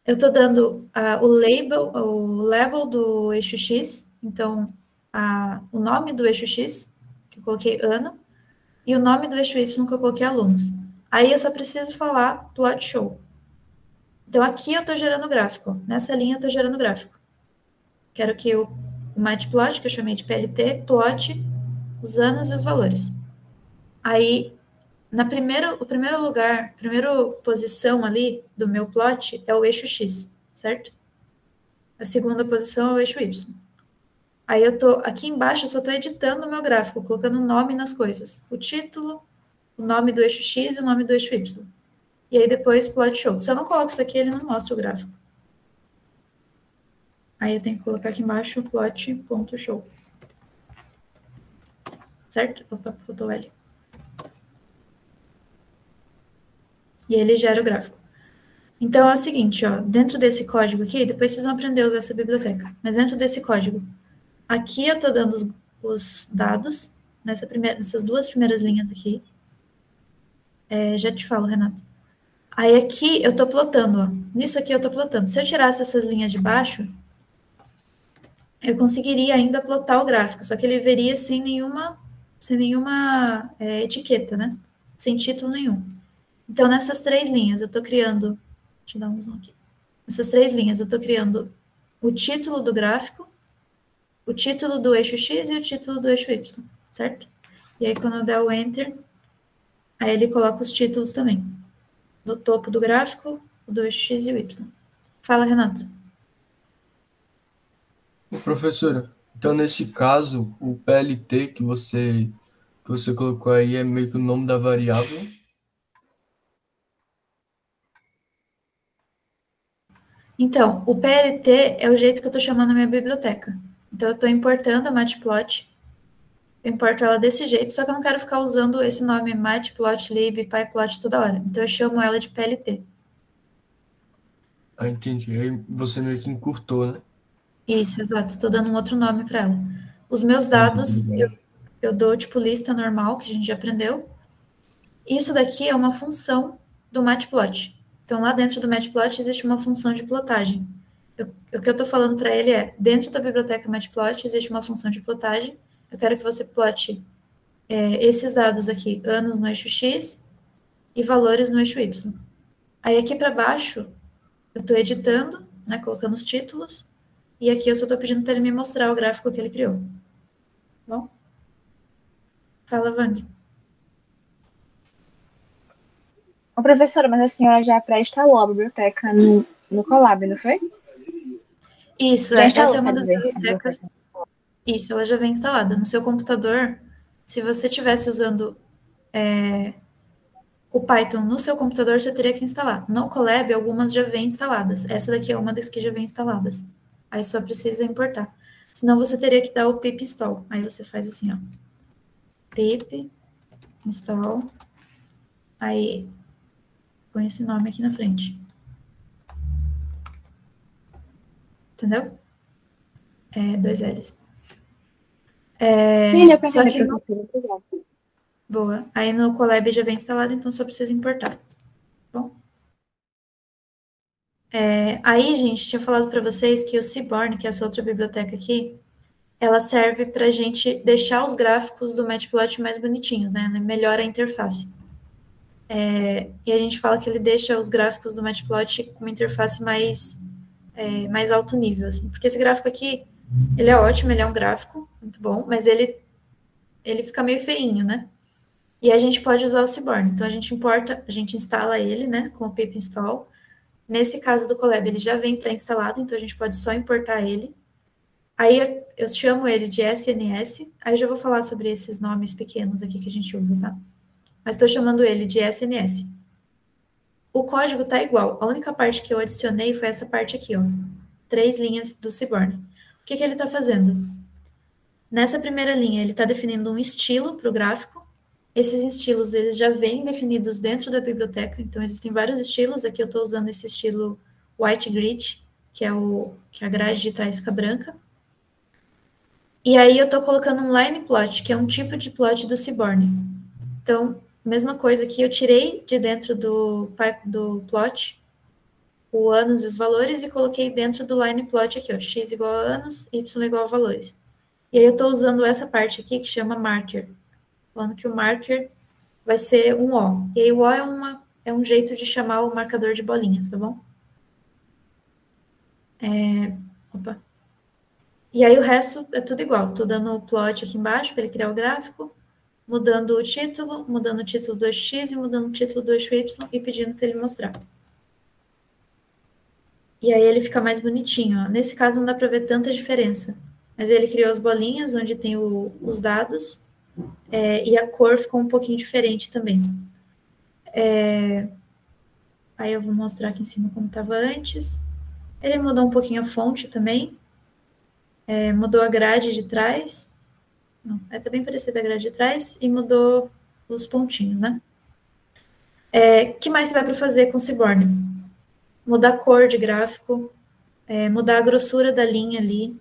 Eu estou dando o label do eixo X, então o nome do eixo X, que eu coloquei ano, e o nome do eixo Y, que eu coloquei alunos. Aí eu só preciso falar plot show. Então, aqui eu estou gerando gráfico. Nessa linha eu estou gerando gráfico. Quero que o matplot, que eu chamei de PLT, plote os anos e os valores. Aí, a primeira posição ali do meu plot é o eixo X, certo? A segunda posição é o eixo Y. Aí aqui embaixo eu só estou editando o meu gráfico, colocando nome nas coisas. O título, o nome do eixo X e o nome do eixo Y. E aí depois plot show. Se eu não coloco isso aqui, ele não mostra o gráfico. Aí eu tenho que colocar aqui embaixo plot.show. Certo? Opa, faltou L. E ele gera o gráfico. Então é o seguinte, ó, dentro desse código aqui, depois vocês vão aprender a usar essa biblioteca, mas dentro desse código, aqui eu estou dando os dados, nessas duas primeiras linhas aqui. Já te falo, Renato. Aí aqui eu estou plotando, ó. Nisso aqui eu estou plotando. Se eu tirasse essas linhas de baixo, eu conseguiria ainda plotar o gráfico, só que ele veria sem nenhuma etiqueta, né? Sem título nenhum. Então, nessas três linhas, eu estou criando... Deixa eu dar um zoom aqui. Nessas três linhas, eu estou criando o título do gráfico, o título do eixo X e o título do eixo Y, certo? E aí, quando eu der o Enter, aí ele coloca os títulos também. Do topo do gráfico, do eixo X e o Y. Fala, Renato. Professora, então nesse caso, o PLT que você colocou aí é meio que o nome da variável? Então, o PLT é o jeito que eu estou chamando a minha biblioteca. Então, eu estou importando a Matplot. Eu importo ela desse jeito, só que eu não quero ficar usando esse nome matplotlib, pyplot toda hora. Então, eu chamo ela de PLT. Ah, entendi. Aí você meio que encurtou, né? Isso, exato. Estou dando um outro nome para ela. Os meus dados, eu dou tipo lista normal, que a gente já aprendeu. Isso daqui é uma função do matplot. Então, lá dentro do matplot existe uma função de plotagem. O que eu estou falando para ele é, dentro da biblioteca matplot existe uma função de plotagem. Eu quero que você plote esses dados aqui, anos no eixo X e valores no eixo Y. Aí aqui para baixo, eu estou editando, né, colocando os títulos, e aqui eu só estou pedindo para ele me mostrar o gráfico que ele criou. Fala, Vang. Ô, professora, mas a senhora já pré-instalou a biblioteca no Colab, não foi? Isso, Já instalou, essa é uma quer das dizer, a bibliotecas. Isso, ela já vem instalada. No seu computador, se você estivesse usando o Python no seu computador, você teria que instalar. No Colab, algumas já vêm instaladas. Essa daqui é uma das que já vem instaladas. Aí só precisa importar. Senão você teria que dar o pip install. Aí você faz assim, ó. Pip install. Aí põe esse nome aqui na frente. Entendeu? 2 L's. Sim, deu pra Só entender, que professora. Obrigada. Boa. Aí no Colab já vem instalado, então só precisa importar. Bom. Aí, gente, tinha falado para vocês que o Seaborn, que é essa outra biblioteca aqui, ela serve para a gente deixar os gráficos do Matplotlib mais bonitinhos, né? Melhora a interface. E a gente fala que ele deixa os gráficos do Matplotlib com uma interface mais alto nível, assim. Porque esse gráfico aqui, ele é ótimo, ele é um gráfico muito bom, mas ele fica meio feinho, né? E a gente pode usar o Seaborn. Então, a gente instala ele, né, com o pip install. Nesse caso do Colab, ele já vem pré-instalado, então a gente pode só importar ele. Aí eu chamo ele de SNS, aí eu já vou falar sobre esses nomes pequenos aqui que a gente usa, tá? Mas estou chamando ele de SNS. O código tá igual, a única parte que eu adicionei foi essa parte aqui, ó. 3 linhas do Seaborn. O que ele está fazendo? Nessa primeira linha, ele está definindo um estilo para o gráfico. Esses estilos, eles já vêm definidos dentro da biblioteca, então existem vários estilos. Aqui eu estou usando esse estilo White Grid, que a grade de trás fica branca. E aí eu estou colocando um line plot, que é um tipo de plot do Seaborn. Então, mesma coisa aqui, eu tirei de dentro do plot o anos e os valores e coloquei dentro do line plot aqui, ó, x igual a anos, y igual a valores. E aí eu estou usando essa parte aqui que chama marker, falando que o marker vai ser um O. E aí o O é um jeito de chamar o marcador de bolinhas, tá bom? Opa. E aí o resto é tudo igual. Tô dando o plot aqui embaixo para ele criar o gráfico, mudando o título do x e mudando o título do eixo y e pedindo para ele mostrar. E aí ele fica mais bonitinho, ó. Nesse caso não dá para ver tanta diferença. Mas ele criou as bolinhas onde tem os dados e a cor ficou um pouquinho diferente também. Aí eu vou mostrar aqui em cima como estava antes. Ele mudou um pouquinho a fonte também. Mudou a grade de trás. Não, tá bem parecida a grade de trás. E mudou os pontinhos, né? Que mais que dá para fazer com o Seaborn? Mudar a cor de gráfico. Mudar a grossura da linha ali.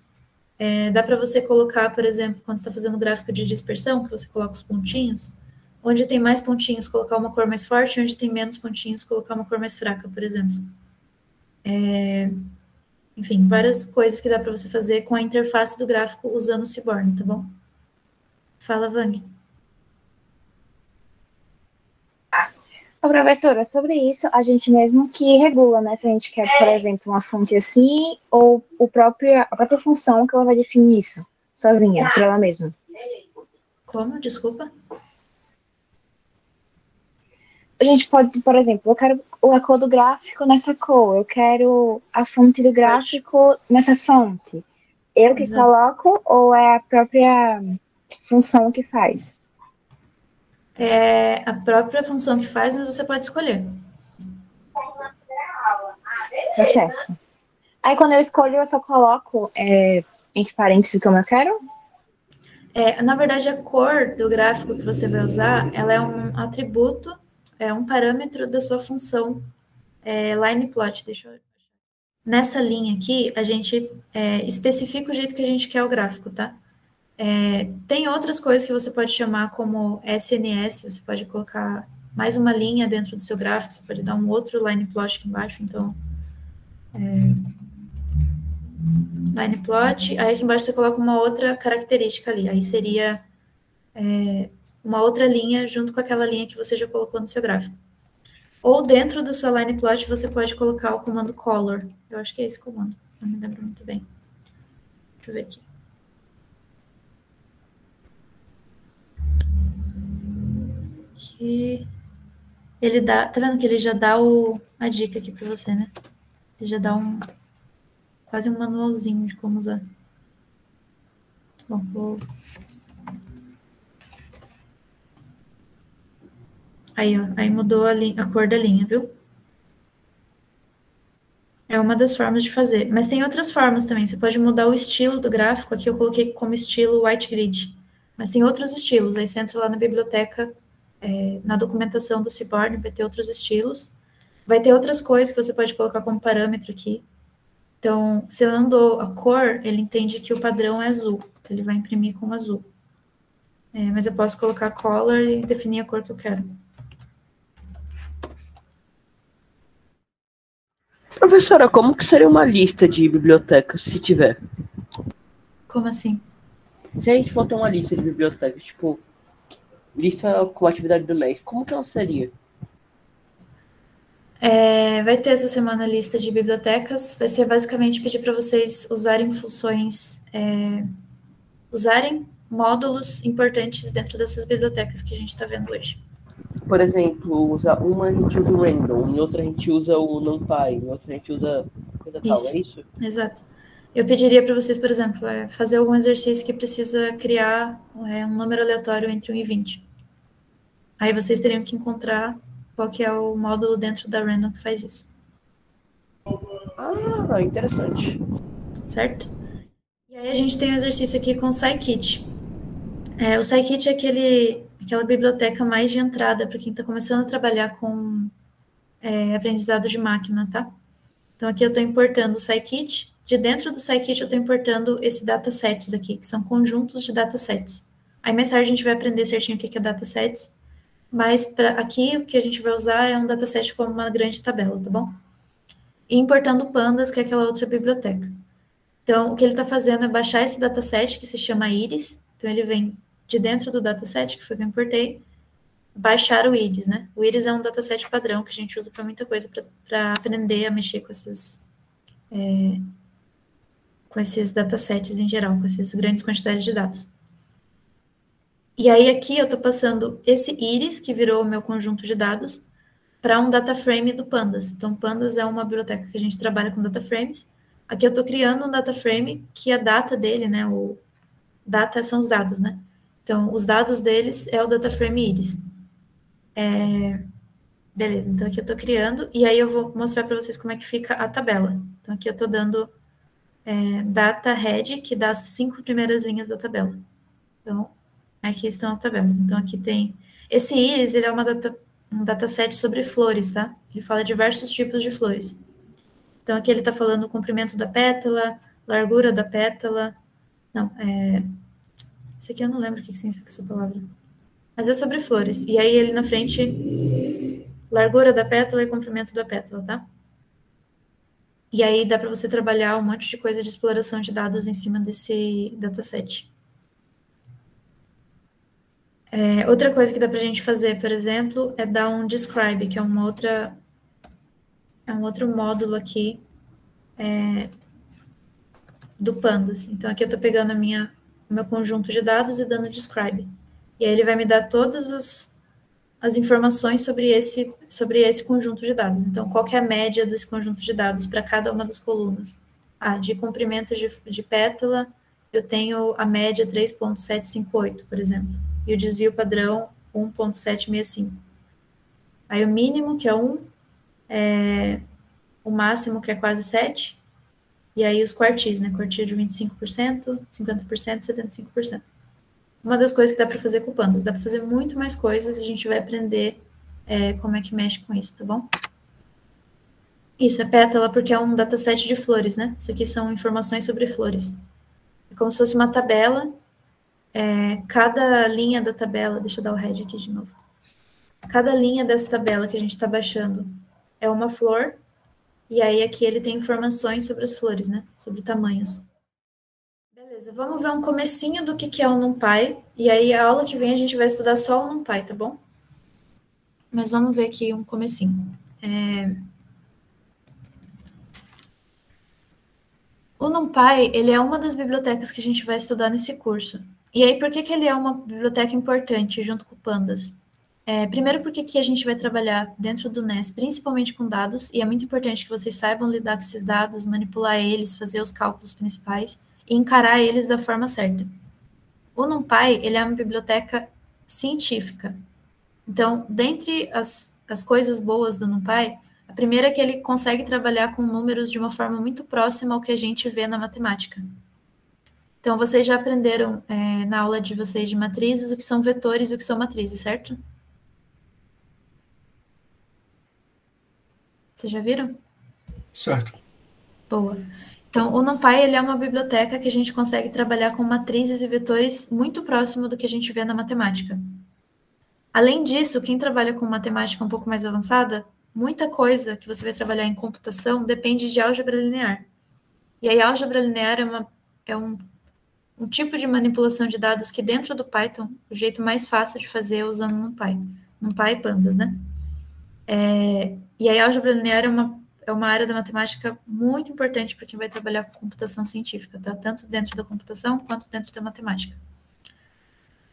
Dá para você colocar, por exemplo, quando você está fazendo gráfico de dispersão, que você coloca os pontinhos, onde tem mais pontinhos, colocar uma cor mais forte, onde tem menos pontinhos, colocar uma cor mais fraca, por exemplo. Enfim, várias coisas que dá para você fazer com a interface do gráfico usando o Seaborn, tá bom? Fala, Vang. Ô, professora, sobre isso, a gente mesmo que regula, né? Se a gente quer, por exemplo, uma fonte assim, ou a própria função que ela vai definir isso, sozinha, por ela mesma. Como? Desculpa? A gente pode, por exemplo, eu quero a cor do gráfico nessa cor, eu quero a fonte do gráfico nessa fonte. Eu que Exato. coloco ou é a própria função que faz? É a própria função que faz, mas você pode escolher. Tá certo. Aí quando eu escolho, eu só coloco entre parênteses como eu quero? Na verdade, a cor do gráfico que você vai usar, ela é um atributo, é um parâmetro da sua função line plot. Deixa eu... Nessa linha aqui, a gente especifica o jeito que a gente quer o gráfico, tá? Tem outras coisas que você pode chamar como SNS, você pode colocar mais uma linha dentro do seu gráfico, você pode dar um outro line plot aqui embaixo, então line plot, aí aqui embaixo você coloca uma outra característica ali, aí seria uma outra linha junto com aquela linha que você já colocou no seu gráfico. Ou dentro do seu line plot você pode colocar o comando color, eu acho que é esse comando, não me lembro muito bem. Deixa eu ver aqui. que ele dá, tá vendo que ele já dá a dica aqui para você, né? Ele já dá quase um manualzinho de como usar. Bom, aí, ó, aí mudou a cor da linha, viu? É uma das formas de fazer, mas tem outras formas também. Você pode mudar o estilo do gráfico. Aqui eu coloquei como estilo white grid, mas tem outros estilos. Aí você entra lá na biblioteca, na documentação do Seaborn, vai ter outros estilos. Vai ter outras coisas que você pode colocar como parâmetro aqui. Então, se eu não dou a cor, ele entende que o padrão é azul. Então, ele vai imprimir como azul. Mas eu posso colocar color e definir a cor que eu quero. Professora, como que seria uma lista de bibliotecas, se tiver? Como assim? Se a gente for ter uma lista de bibliotecas, tipo, lista com a atividade do mês, como que ela seria? Vai ter essa semana a lista de bibliotecas. Vai ser basicamente pedir para vocês usarem funções, usarem módulos importantes dentro dessas bibliotecas que a gente está vendo hoje. Por exemplo, uma a gente usa o random, em outra a gente usa o numpy, em outra a gente usa coisa tal, é isso? Exato. Eu pediria para vocês, por exemplo, fazer algum exercício que precisa criar um número aleatório entre 1 e 20. Aí vocês teriam que encontrar qual que é o módulo dentro da random que faz isso. Ah, interessante. Certo? E aí a gente tem um exercício aqui com o Scikit. O Scikit é aquela biblioteca mais de entrada para quem está começando a trabalhar com aprendizado de máquina, tá? Então aqui eu estou importando o Scikit. De dentro do Scikit eu estou importando esse datasets aqui, que são conjuntos de datasets. Aí mais tarde a gente vai aprender certinho o que é datasets, mas aqui o que a gente vai usar é um dataset como uma grande tabela, tá bom? E importando pandas, que é aquela outra biblioteca. Então, o que ele está fazendo é baixar esse dataset, que se chama Iris. Então, ele vem de dentro do dataset, que foi que eu importei, baixar o Iris, né? O Iris é um dataset padrão que a gente usa para muita coisa, para aprender a mexer com esses datasets em geral, com essas grandes quantidades de dados. E aí, aqui eu estou passando esse Iris, que virou o meu conjunto de dados, para um data frame do Pandas. Então, Pandas é uma biblioteca que a gente trabalha com data frames. Aqui eu estou criando um data frame que a data dele, né? O data são os dados, né? Então, os dados deles é o data frame Iris. Beleza, então aqui eu estou criando, e aí eu vou mostrar para vocês como é que fica a tabela. Então, aqui eu estou dando data head, que dá as 5 primeiras linhas da tabela. Então, aqui estão as tabelas. Então, aqui tem... Esse Iris, ele é um dataset sobre flores, tá? Ele fala diversos tipos de flores. Então, aqui ele está falando o comprimento da pétala, largura da pétala. Não, esse aqui eu não lembro o que significa essa palavra. Mas é sobre flores. E aí, ele na frente, largura da pétala e comprimento da pétala, tá? E aí, dá para você trabalhar um monte de coisa de exploração de dados em cima desse dataset. Outra coisa que dá para a gente fazer, por exemplo, é dar um describe, que é um outro módulo aqui do Pandas. Então, aqui eu estou pegando o meu conjunto de dados e dando describe. E aí ele vai me dar todas as informações sobre esse conjunto de dados. Então, qual que é a média desse conjunto de dados para cada uma das colunas? De comprimento de pétala, eu tenho a média 3.758, por exemplo. E o desvio padrão 1.765. Aí o mínimo, que é 1, o máximo, que é quase 7, e aí os quartis, né? Quartil de 25%, 50%, 75%. Uma das coisas que dá para fazer com o Pandas, dá para fazer muito mais coisas, e a gente vai aprender como é que mexe com isso, tá bom? Isso, é pétala, porque é um dataset de flores, né? Isso aqui são informações sobre flores. É como se fosse uma tabela. Cada linha da tabela, deixa eu dar o head aqui de novo. Cada linha dessa tabela que a gente está baixando é uma flor, e aí aqui ele tem informações sobre as flores, né? Sobre tamanhos. Beleza, vamos ver um comecinho do que é o NumPy, e aí a aula que vem a gente vai estudar só o NumPy, tá bom? Mas vamos ver aqui um comecinho. O NumPy, ele é uma das bibliotecas que a gente vai estudar nesse curso. E aí, por que ele é uma biblioteca importante junto com o Pandas? Primeiro porque aqui a gente vai trabalhar dentro do NES, principalmente com dados, e é muito importante que vocês saibam lidar com esses dados, manipular eles, fazer os cálculos principais e encarar eles da forma certa. O NumPy, ele é uma biblioteca científica. Então, dentre as coisas boas do NumPy, a primeira é que ele consegue trabalhar com números de uma forma muito próxima ao que a gente vê na matemática. Então, vocês já aprenderam na aula de vocês de matrizes o que são vetores e o que são matrizes, certo? Vocês já viram? Certo. Boa. Então, o NumPy ele é uma biblioteca que a gente consegue trabalhar com matrizes e vetores muito próximo do que a gente vê na matemática. Além disso, quem trabalha com matemática um pouco mais avançada, muita coisa que você vai trabalhar em computação depende de álgebra linear. E aí, a álgebra linear é um tipo de manipulação de dados que dentro do Python, o jeito mais fácil de fazer é usando NumPy. NumPy e Pandas, né? E aí, a álgebra linear é uma área da matemática muito importante para quem vai trabalhar com computação científica, tá? Tanto dentro da computação quanto dentro da matemática.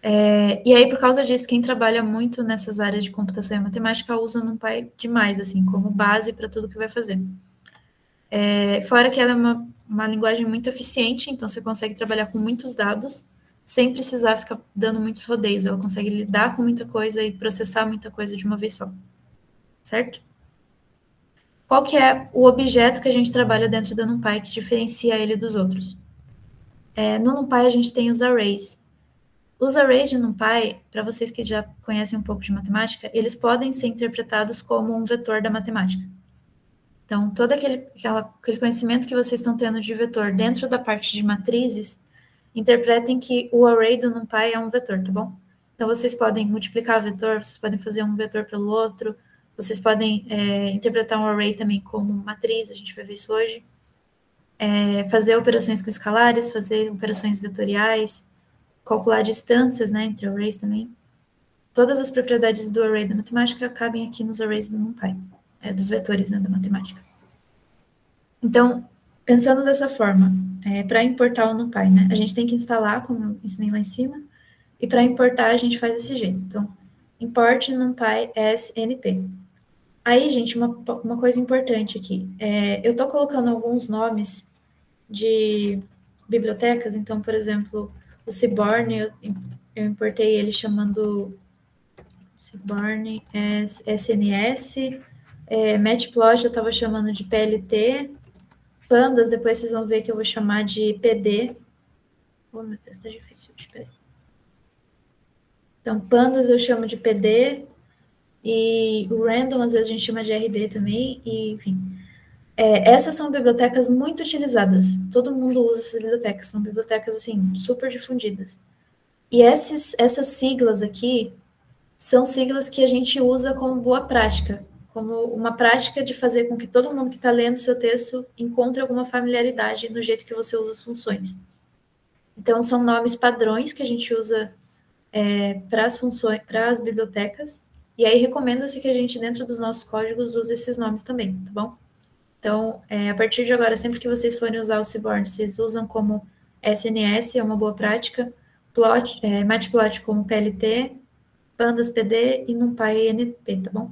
E aí, por causa disso, quem trabalha muito nessas áreas de computação e matemática usa o NumPy demais, assim, como base para tudo que vai fazer. Fora que ela é uma linguagem muito eficiente, então você consegue trabalhar com muitos dados sem precisar ficar dando muitos rodeios. Ela consegue lidar com muita coisa e processar muita coisa de uma vez só. Certo? Qual que é o objeto que a gente trabalha dentro do NumPy que diferencia ele dos outros? No NumPy a gente tem os arrays. Os arrays de NumPy, para vocês que já conhecem um pouco de matemática, eles podem ser interpretados como um vetor da matemática. Então, todo aquele conhecimento que vocês estão tendo de vetor dentro da parte de matrizes, interpretem que o array do NumPy é um vetor, tá bom? Então, vocês podem multiplicar o vetor, vocês podem fazer um vetor pelo outro, vocês podem interpretar um array também como matriz, a gente vai ver isso hoje. Fazer operações com escalares, fazer operações vetoriais, calcular distâncias, né, entre arrays também. Todas as propriedades do array da matemática cabem aqui nos arrays do NumPy, dos vetores, né, da matemática. Então, pensando dessa forma, para importar o NumPy, né, a gente tem que instalar, como eu ensinei lá em cima, e para importar a gente faz desse jeito. Então, import NumPy as NP. Aí, gente, uma coisa importante aqui. Eu estou colocando alguns nomes de bibliotecas. Então, por exemplo, o Seaborn, eu importei ele chamando Seaborn as SNS. Matplotlib eu estava chamando de PLT. Pandas, depois vocês vão ver que eu vou chamar de PD. Oh, meu Deus, tá difícil. Espera aí. Então, Pandas eu chamo de PD. E o random, às vezes, a gente chama de RD também, e, enfim. Essas são bibliotecas muito utilizadas. Todo mundo usa essas bibliotecas. São bibliotecas, assim, super difundidas. E essas siglas aqui são siglas que a gente usa como boa prática, como uma prática de fazer com que todo mundo que está lendo seu texto encontre alguma familiaridade no jeito que você usa as funções. Então, são nomes padrões que a gente usa para as funções, para as bibliotecas. E aí, recomenda-se que a gente, dentro dos nossos códigos, use esses nomes também, tá bom? Então, a partir de agora, sempre que vocês forem usar o Seaborn, vocês usam como SNS, é uma boa prática, Matplotlib como PLT, Pandas PD e NumPy NP, tá bom?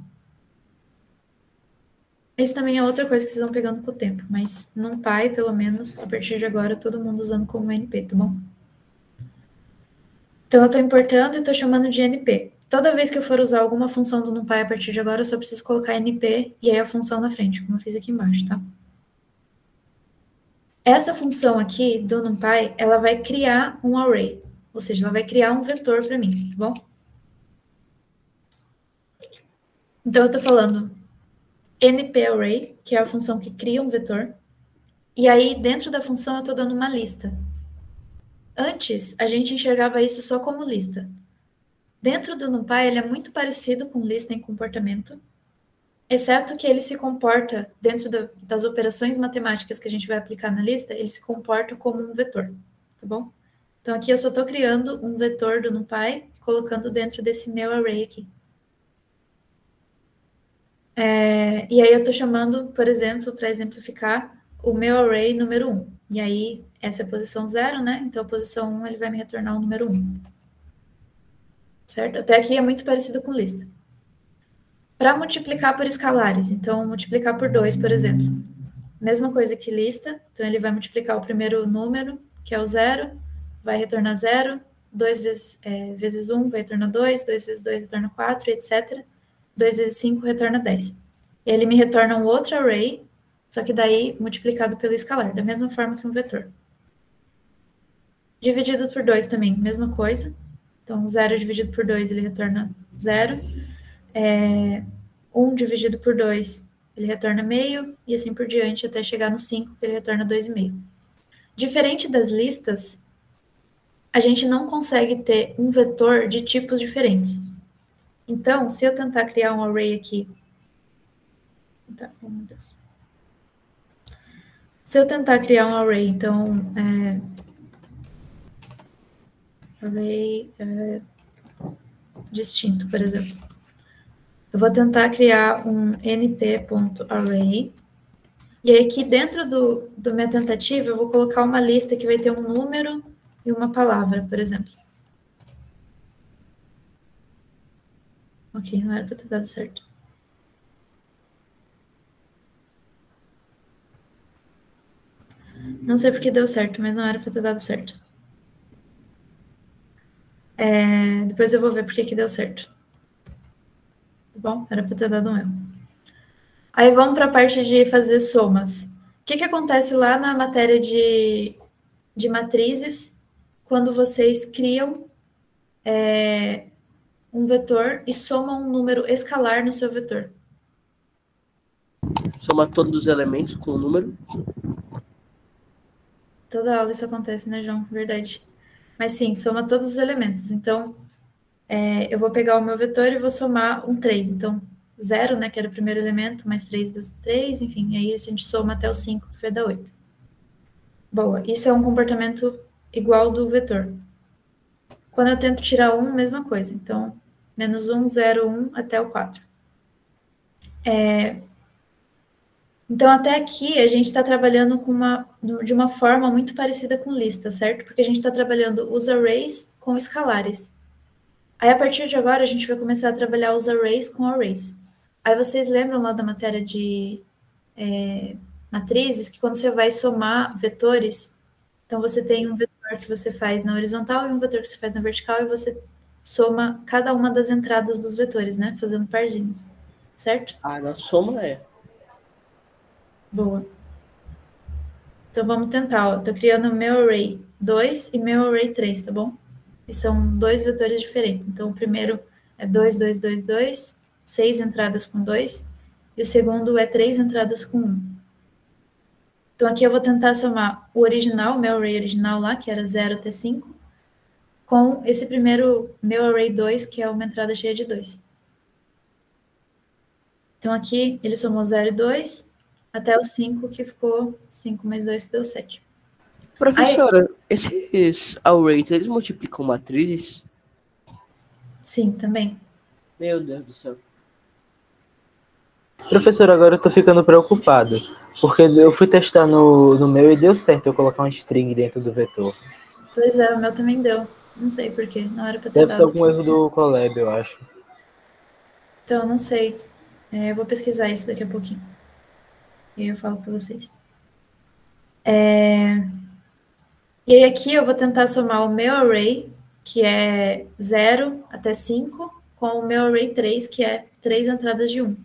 Isso também é outra coisa que vocês vão pegando com o tempo, mas NumPy, pelo menos, a partir de agora, todo mundo usando como NP, tá bom? Então, eu estou importando e estou chamando de NP. Toda vez que eu for usar alguma função do NumPy a partir de agora, eu só preciso colocar NP e aí a função na frente, como eu fiz aqui embaixo, tá? Essa função aqui do NumPy, ela vai criar um array, ou seja, ela vai criar um vetor para mim, tá bom? Então, eu estou falando npArray, que é a função que cria um vetor, e aí dentro da função eu estou dando uma lista. Antes, a gente enxergava isso só como lista. Dentro do NumPy, ele é muito parecido com lista em comportamento, exceto que ele se comporta, dentro das operações matemáticas que a gente vai aplicar na lista, ele se comporta como um vetor, tá bom? Então, aqui eu só estou criando um vetor do NumPy, colocando dentro desse meu array aqui. E aí eu estou chamando, por exemplo, para exemplificar, o meu array número 1. E aí, essa é a posição 0, né? Então, a posição 1, ele vai me retornar o número 1. certo? Até aqui é muito parecido com lista. Para multiplicar por escalares, então multiplicar por 2, por exemplo. Mesma coisa que lista, então ele vai multiplicar o primeiro número, que é o 0, vai retornar 0, 2 vezes 1 vai retornar 2, 2 vezes 2 retorna 4, etc. 2 vezes 5 retorna 10. E ele me retorna um outro array, só que daí multiplicado pelo escalar, da mesma forma que um vetor. Dividido por 2 também, mesma coisa. Então, 0 dividido por 2, ele retorna 0. 1 dividido por 2, ele retorna meio, e assim por diante, até chegar no 5, que ele retorna 2,5. Diferente das listas, a gente não consegue ter um vetor de tipos diferentes. Então, se eu tentar criar um array aqui... Tá, oh meu Deus. Se eu tentar criar um array, então... array distinto, por exemplo. Eu vou tentar criar um np.array. E aí, aqui dentro do minha tentativa, eu vou colocar uma lista que vai ter um número e uma palavra, por exemplo. Ok, não era para ter dado certo. Não sei porque deu certo, mas não era para ter dado certo. Depois eu vou ver porque que deu certo. Tá bom? Era para ter dado um erro. Aí vamos para a parte de fazer somas. O que acontece lá na matéria de matrizes quando vocês criam um vetor e somam um número escalar no seu vetor? Soma todos os elementos com o número. Toda aula isso acontece, né, João? Verdade. Mas sim, soma todos os elementos. Então, eu vou pegar o meu vetor e vou somar um 3. Então, 0, né, que era o primeiro elemento, mais 3 das 3, enfim, aí a gente soma até o 5, que vai dar 8. Boa, isso é um comportamento igual do vetor. Quando eu tento tirar 1, mesma coisa. Então, menos 1, 0, 1, até o 4. Então, até aqui, a gente está trabalhando de uma forma muito parecida com lista, certo? Porque a gente está trabalhando os arrays com escalares. Aí, a partir de agora, a gente vai começar a trabalhar os arrays com arrays. Aí, vocês lembram lá da matéria de matrizes, que quando você vai somar vetores, então você tem um vetor que você faz na horizontal e um vetor que você faz na vertical, e você soma cada uma das entradas dos vetores, né? Fazendo parzinhos, certo? A soma é... Boa. Então, vamos tentar. Ó. Tô criando meu array 2 e meu array 3, tá bom? E são dois vetores diferentes. Então, o primeiro é 2, 2, 2, 2, 6 entradas com 2. E o segundo é 3 entradas com 1. Então, aqui eu vou tentar somar o original, o meu array original lá, que era 0 até 5, com esse primeiro, meu array 2, que é uma entrada cheia de 2. Então, aqui ele somou 0 e 2, até o 5, que ficou 5 mais 2, que deu 7. Professora, esses arrays, eles multiplicam matrizes? Sim, também. Meu Deus do céu. Professor, agora eu tô ficando preocupado, porque eu fui testar no meu e deu certo eu colocar uma string dentro do vetor. Pois é, o meu também deu. Não sei por quê, não era pra ter Deve ser dado. algum erro do Colab, eu acho. Então, não sei. Eu vou pesquisar isso daqui a pouquinho. E aí eu falo pra vocês. E aí aqui eu vou tentar somar o meu array, que é 0 até 5, com o meu array 3, que é 3 entradas de 1.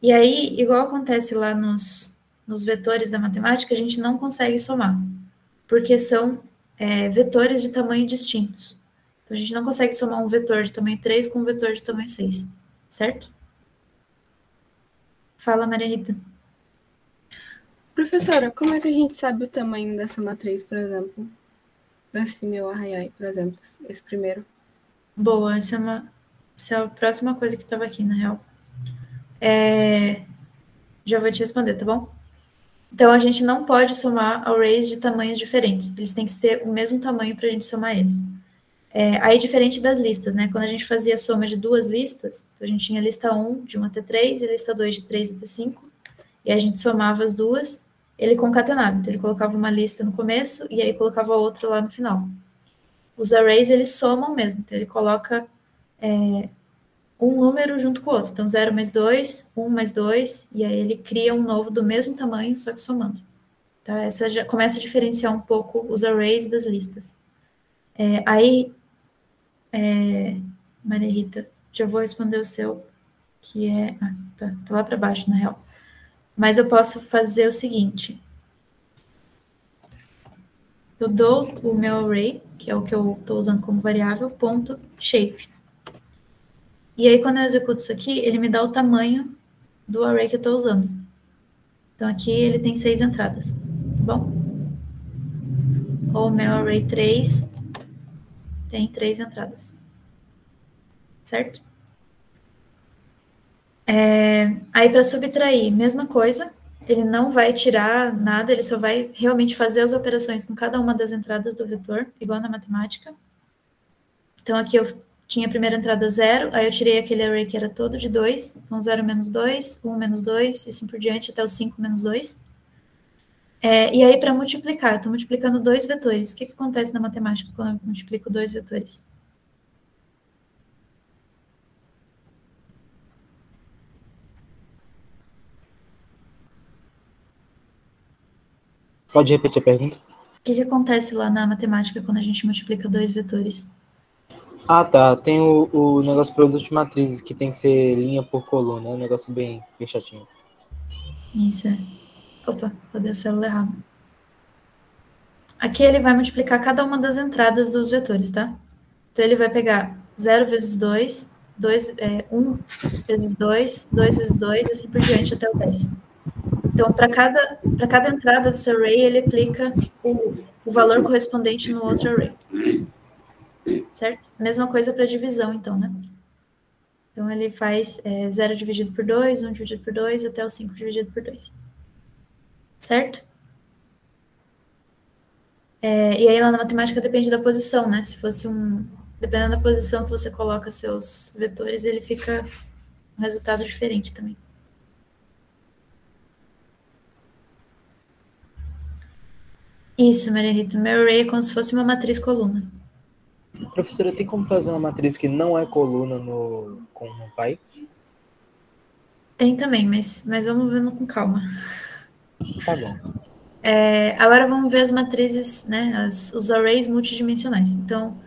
E aí, igual acontece lá nos vetores da matemática, a gente não consegue somar, porque são vetores de tamanho distintos. Então, a gente não consegue somar um vetor de tamanho 3 com um vetor de tamanho 6, certo? Fala, Marianita. Professora, como é que a gente sabe o tamanho dessa matriz, por exemplo? Desse meu array, por exemplo, esse primeiro. Boa, essa é a próxima coisa que estava aqui, na real. Já vou te responder, tá bom? Então, a gente não pode somar arrays de tamanhos diferentes. Eles têm que ser o mesmo tamanho para a gente somar eles. Aí, diferente das listas, né? Quando a gente fazia a soma de duas listas, então a gente tinha lista 1, de 1 até 3, e lista 2, de 3 até 5, e a gente somava as duas, ele concatenava. Então, ele colocava uma lista no começo, e aí colocava outra lá no final. Os arrays, eles somam mesmo. Então, ele coloca um número junto com o outro. Então, 0 mais 2, 1 mais 2, e aí ele cria um novo do mesmo tamanho, só que somando. Tá? Essa já começa a diferenciar um pouco os arrays das listas. Maria Rita, já vou responder o seu, que é... tá lá para baixo, na real. Mas eu posso fazer o seguinte. Eu dou o meu array, que é o que eu estou usando como variável, ponto shape. E aí, quando eu executo isso aqui, ele me dá o tamanho do array que eu estou usando. Então, aqui ele tem 6 entradas, tá bom? Ou o meu array 3 tem 3 entradas. Certo? Aí, para subtrair, mesma coisa. Ele não vai tirar nada, ele só vai realmente fazer as operações com cada uma das entradas do vetor, igual na matemática. Então, aqui eu tinha a primeira entrada 0, aí eu tirei aquele array que era todo de 2, então 0 menos 2, 1 menos 2, e assim por diante, até o 5 menos 2. E aí, para multiplicar, eu estou multiplicando 2 vetores. O que acontece na matemática quando eu multiplico 2 vetores? Pode repetir a pergunta? O que acontece lá na matemática quando a gente multiplica 2 vetores? Ah, tá. Tem o negócio produto de matrizes, que tem que ser linha por coluna. É um negócio bem chatinho. Isso, Opa, rodei a célula errada. Aqui ele vai multiplicar cada uma das entradas dos vetores, tá? Então, ele vai pegar 0 vezes 2, 1 vezes 2, 2 vezes 2, e assim por diante até o 10. Então, para cada entrada desse array, ele aplica o valor correspondente no outro array. Certo? Mesma coisa para divisão, então, né? Então, ele faz 0 dividido por 2, 1 dividido por 2, até o 5 dividido por 2. Certo? E aí, lá na matemática, depende da posição, né? Se fosse dependendo da posição que você coloca seus vetores, ele fica um resultado diferente também. Isso, Maria Rita. Meu array é como se fosse uma matriz coluna. Professora, tem como fazer uma matriz que não é coluna com NumPy? Tem também, mas vamos vendo com calma. Tá bom. Agora vamos ver as matrizes, né? Os arrays multidimensionais. Então,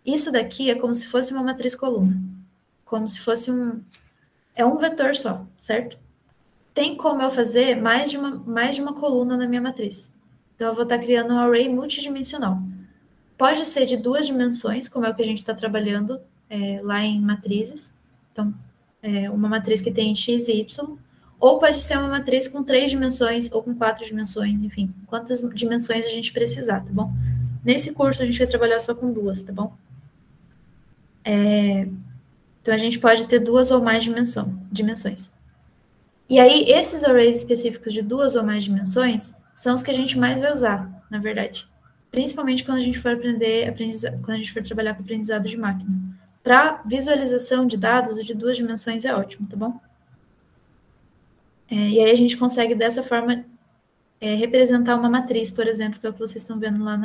isso daqui é como se fosse uma matriz coluna. Como se fosse é um vetor só, certo? Tem como eu fazer mais de uma coluna na minha matriz. Então, eu vou estar criando um array multidimensional. Pode ser de 2 dimensões, como é o que a gente está trabalhando lá em matrizes. Então, uma matriz que tem x e y. Ou pode ser uma matriz com 3 dimensões ou com 4 dimensões, enfim. Quantas dimensões a gente precisar, tá bom? Nesse curso, a gente vai trabalhar só com 2, tá bom? Então, a gente pode ter 2 ou mais dimensões. E aí, esses arrays específicos de 2 ou mais dimensões são os que a gente mais vai usar, na verdade. Principalmente quando a gente for quando a gente for trabalhar com aprendizado de máquina. Para visualização de dados, o de 2 dimensões é ótimo, tá bom? E aí a gente consegue, dessa forma, representar uma matriz, por exemplo, que é o que vocês estão vendo lá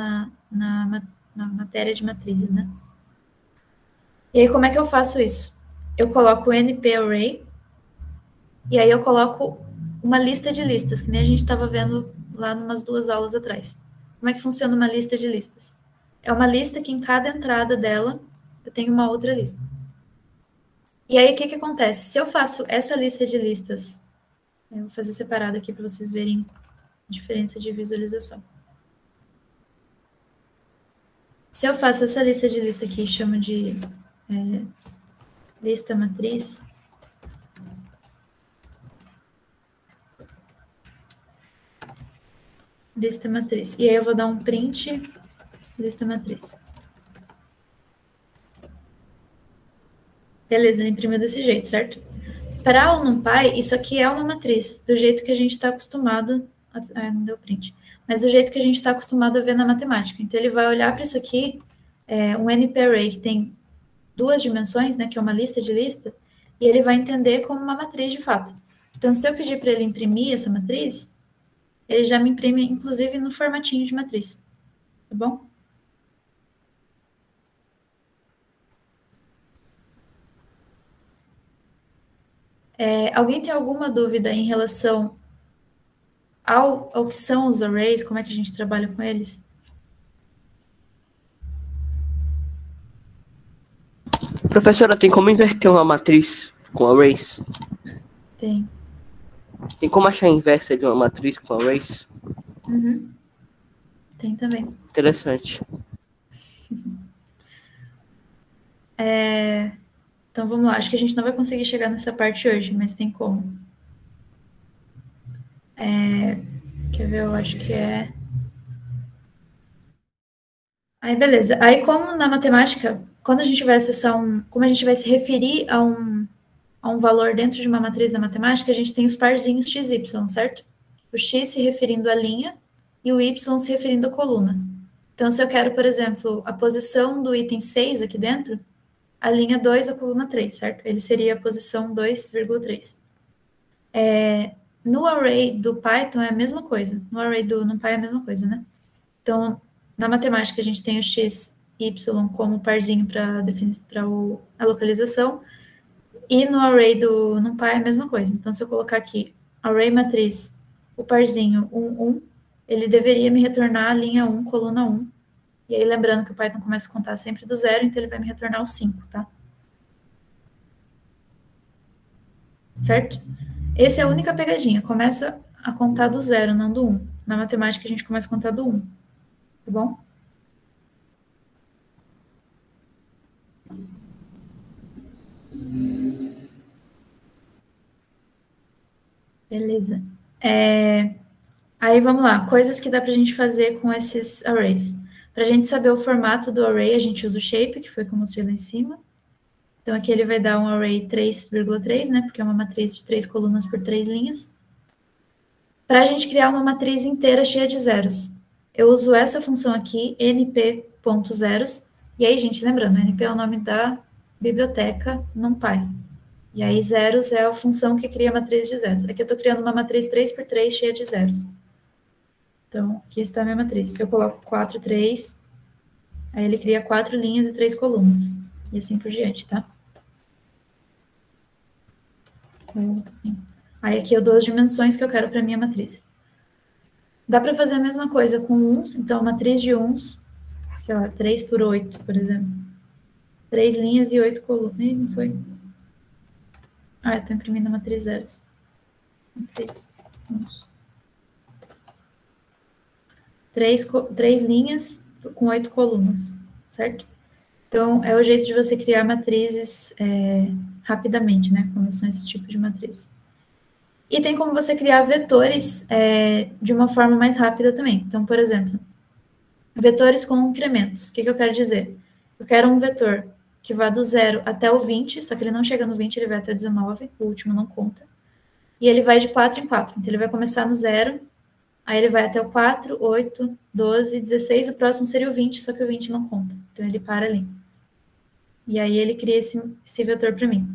na matéria de matrizes, né? E aí, como é que eu faço isso? Eu coloco o NP Array, e aí eu coloco uma lista de listas, que nem a gente estava vendo lá numas 2 aulas atrás. Como é que funciona uma lista de listas? É uma lista que em cada entrada dela eu tenho uma outra lista. E aí, o que acontece? Se eu faço essa lista de listas, eu vou fazer separado aqui para vocês verem a diferença de visualização. Se eu faço essa lista de lista aqui, chamo de lista matriz. Lista matriz. E aí eu vou dar um print, lista matriz. Beleza, ele imprimiu desse jeito, certo? Para o NumPy, isso aqui é uma matriz, do jeito que a gente está acostumado... não deu print. Mas do jeito que a gente está acostumado a ver na matemática. Então, ele vai olhar para isso aqui, um NP Array que tem 2 dimensões, né, que é uma lista de lista, e ele vai entender como uma matriz de fato. Então, se eu pedir para ele imprimir essa matriz, ele já me imprime, inclusive, no formatinho de matriz. Tá bom? Alguém tem alguma dúvida em relação ao que são os arrays, como é que a gente trabalha com eles? Professora, tem como inverter uma matriz com arrays? Tem. Tem como achar a inversa de uma matriz com arrays? Uhum. Tem também. Interessante. Então vamos lá, acho que a gente não vai conseguir chegar nessa parte hoje, mas tem como. Quer ver, eu acho que é... Aí, beleza. Aí, como na matemática, quando a gente vai acessar como a gente vai se referir a um valor dentro de uma matriz da matemática, a gente tem os parzinhos x, y, certo? O x se referindo à linha e o y se referindo à coluna. Então, se eu quero, por exemplo, a posição do item 6 aqui dentro, a linha 2, a coluna 3, certo? Ele seria a posição 2,3. No array do Python é a mesma coisa. No array do NumPy é a mesma coisa, né? Então, na matemática, a gente tem o x, y como parzinho para a localização. E no array do NumPy é a mesma coisa. Então, se eu colocar aqui array matriz, o parzinho 1, 1, ele deveria me retornar a linha 1, coluna 1. E aí, lembrando que o Python começa a contar sempre do 0, então ele vai me retornar o 5, tá? Certo? Essa é a única pegadinha. Começa a contar do 0, não do 1. Na matemática, a gente começa a contar do 1. Tá bom? Beleza. Aí, vamos lá. Coisas que dá pra gente fazer com esses arrays. Pra gente saber o formato do array, a gente usa o shape, que foi que eu mostrei lá em cima. Então, aqui ele vai dar um array 3,3, né? Porque é uma matriz de 3 colunas por 3 linhas. Para a gente criar uma matriz inteira cheia de zeros, eu uso essa função aqui, np.zeros. E aí, gente, lembrando, np é o nome da biblioteca NumPy. E aí, zeros é a função que cria a matriz de zeros. Aqui eu estou criando uma matriz 3 por 3 cheia de zeros. Então, aqui está a minha matriz. Se eu coloco 4, 3, aí ele cria 4 linhas e 3 colunas. E assim por diante, tá? Aí aqui eu dou as dimensões que eu quero para minha matriz. Dá para fazer a mesma coisa com uns. Então, matriz de uns, sei lá, 3 por 8, por exemplo. 3 linhas e 8 colunas. Ih, não foi? Eu estou imprimindo a matriz zeros. Matriz uns. 3 linhas com 8 colunas, certo? Então, é o jeito de você criar matrizes rapidamente, né? Quando são esses tipos de matrizes. E tem como você criar vetores de uma forma mais rápida também. Então, por exemplo, vetores com incrementos. O que eu quero dizer? Eu quero um vetor que vá do 0 até o 20, só que ele não chega no 20, ele vai até o 19, o último não conta. E ele vai de 4 em 4. Então, ele vai começar no 0, aí ele vai até o 4, 8, 12, 16, o próximo seria o 20, só que o 20 não conta. Então, ele para ali. E aí, ele cria esse vetor para mim.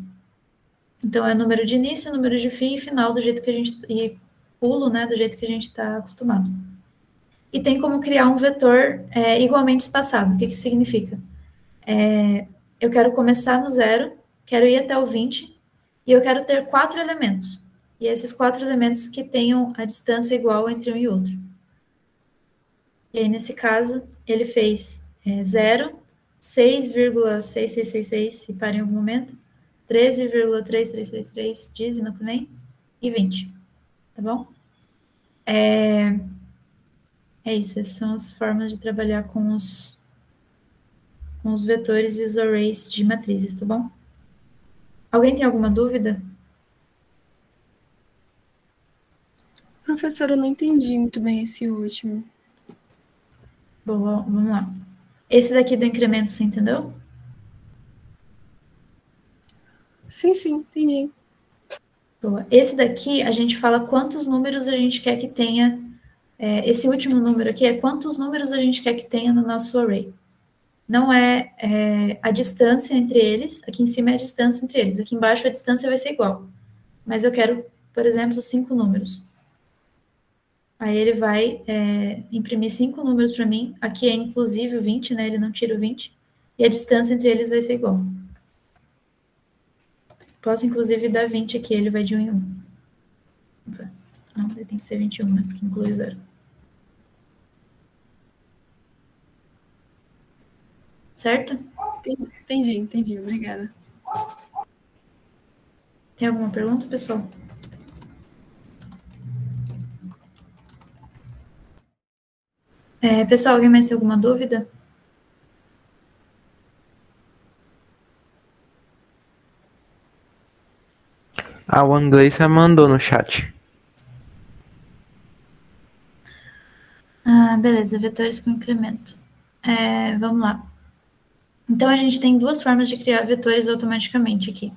Então, é número de início, número de fim e final, do jeito que a gente... E pulo, né, do jeito que a gente está acostumado. E tem como criar um vetor igualmente espaçado. O que isso significa? Eu quero começar no 0, quero ir até o 20, e eu quero ter 4 elementos. E esses 4 elementos que tenham a distância igual entre um e outro. E aí, nesse caso, ele fez 0, 6,6666, se para em algum momento, 13,3333, dízima também, e 20. Tá bom? É isso, essas são as formas de trabalhar com os vetores e os arrays de matrizes, tá bom? Alguém tem alguma dúvida? Professora, eu não entendi muito bem esse último. Bom, vamos lá. Esse daqui do incremento, você entendeu? Sim, entendi. Boa. Esse daqui, a gente fala quantos números a gente quer que tenha. Esse último número aqui é quantos números a gente quer que tenha no nosso array. Não é a distância entre eles. Aqui em cima é a distância entre eles. Aqui embaixo a distância vai ser igual. Mas eu quero, por exemplo, 5 números. Aí ele vai imprimir 5 números para mim. Aqui é inclusive o 20, né? Ele não tira o 20. E a distância entre eles vai ser igual. Posso, inclusive, dar 20 aqui, ele vai de 1 em 1. Não, ele tem que ser 21, né? Porque inclui 0. Certo? Entendi. Obrigada. Tem alguma pergunta, pessoal? Pessoal, alguém mais tem alguma dúvida? O Angleisa mandou no chat. Beleza, vetores com incremento. Vamos lá. Então, a gente tem duas formas de criar vetores automaticamente aqui.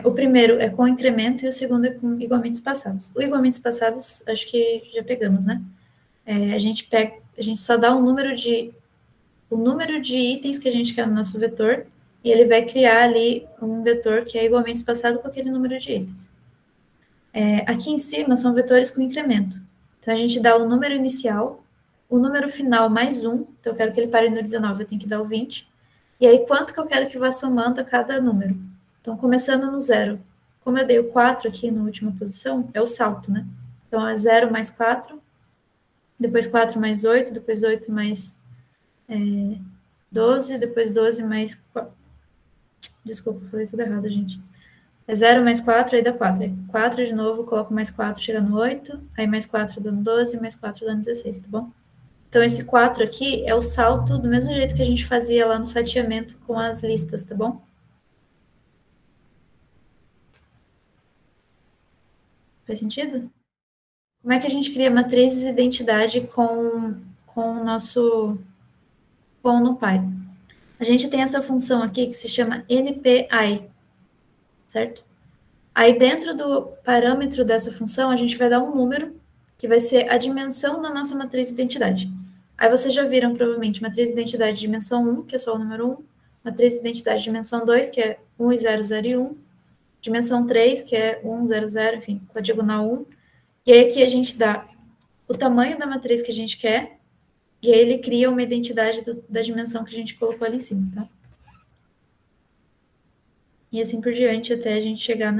O primeiro é com incremento e o segundo é com igualmente espaçados. O igualmente espaçados, acho que já pegamos, né? A gente só dá o número de itens que a gente quer no nosso vetor e ele vai criar ali um vetor que é igualmente espaçado com aquele número de itens. Aqui em cima são vetores com incremento. Então, a gente dá o número inicial, o número final mais 1, então eu quero que ele pare no 19, eu tenho que dar o 20, e aí quanto que eu quero que vá somando a cada número. Então, começando no 0, como eu dei o 4 aqui na última posição, é o salto, né? Então, é 0 mais 4, depois 4 mais 8, depois 8 mais 12, depois 12 mais 4. Desculpa, falei tudo errado, gente. É 0 mais 4, aí dá 4. Aí 4 de novo, coloco mais 4, chega no 8, aí mais 4 dando 12, mais 4 dando 16, tá bom? Então, esse 4 aqui é o salto do mesmo jeito que a gente fazia lá no fatiamento com as listas, tá bom? Faz sentido? Como é que a gente cria matrizes de identidade com o NumPy? A gente tem essa função aqui que se chama NPI, certo? Aí, dentro do parâmetro dessa função, a gente vai dar um número, que vai ser a dimensão da nossa matriz de identidade. Aí, vocês já viram, provavelmente, matriz de identidade de dimensão 1, que é só o número 1, matriz de identidade de dimensão 2, que é 1 e 0, 0 e 1, dimensão 3, que é 1, 0, 0, enfim, com a diagonal 1. E aí, aqui a gente dá o tamanho da matriz que a gente quer, e aí ele cria uma identidade da dimensão que a gente colocou ali em cima, tá? E assim por diante, até a gente chegar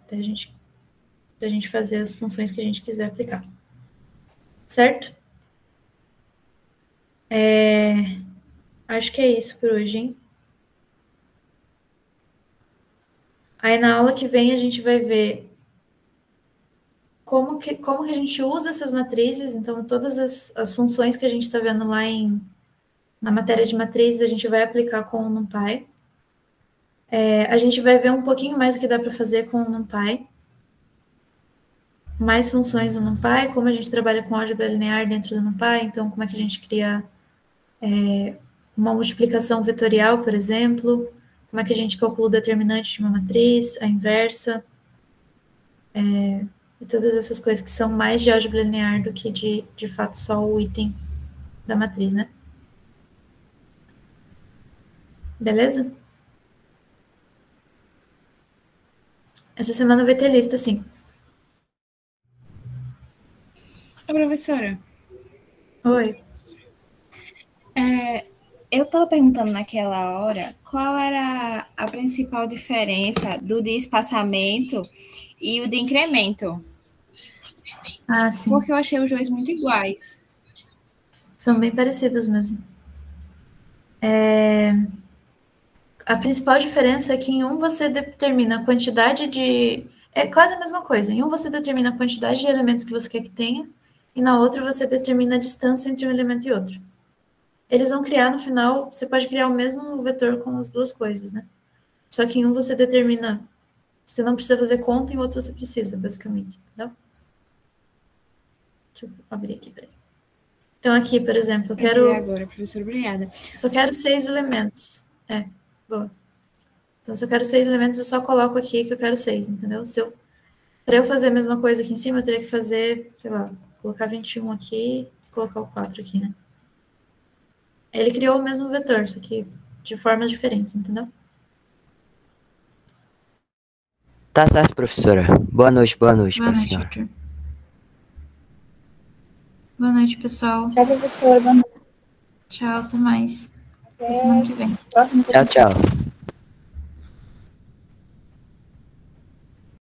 até a gente fazer as funções que a gente quiser aplicar. Certo? Acho que é isso por hoje, hein? Aí na aula que vem a gente vai ver como que a gente usa essas matrizes, então todas as funções que a gente está vendo lá na matéria de matrizes, a gente vai aplicar com o NumPy. A gente vai ver um pouquinho mais o que dá para fazer com o NumPy. Mais funções no NumPy, como a gente trabalha com álgebra linear dentro do NumPy, então como é que a gente cria uma multiplicação vetorial, por exemplo, como é que a gente calcula o determinante de uma matriz, a inversa, e todas essas coisas que são mais de álgebra linear do que de fato só o item da matriz, né? Beleza? Essa semana vai ter lista, sim. Professora. Oi. Eu estava perguntando naquela hora qual era a principal diferença do de espaçamento e o de incremento. Sim. Porque eu achei os dois muito iguais. São bem parecidos mesmo. A principal diferença é que em um você determina a quantidade de... É quase a mesma coisa. Em um você determina a quantidade de elementos que você quer que tenha, e na outra você determina a distância entre um elemento e outro. Eles vão criar, no final, você pode criar o mesmo vetor com as duas coisas, né? Só que em um você determina... Você não precisa fazer conta, em outro você precisa, basicamente. Entendeu? Deixa eu abrir aqui, peraí. Então, aqui, por exemplo, eu quero... agora, professora, obrigada. Só quero 6 elementos. Boa. Então, se eu quero 6 elementos, eu só coloco aqui que eu quero 6, entendeu? Para eu fazer a mesma coisa aqui em cima, eu teria que fazer, sei lá, colocar 21 aqui e colocar o 4 aqui, né? Ele criou o mesmo vetor, só que de formas diferentes, entendeu? Tá certo, professora. Boa noite Boa para a noite, senhora. Arthur. Boa noite, pessoal. Tchau, professora. Boa noite. Tchau, até mais. Até semana que vem. Próximo Tchau, tchau.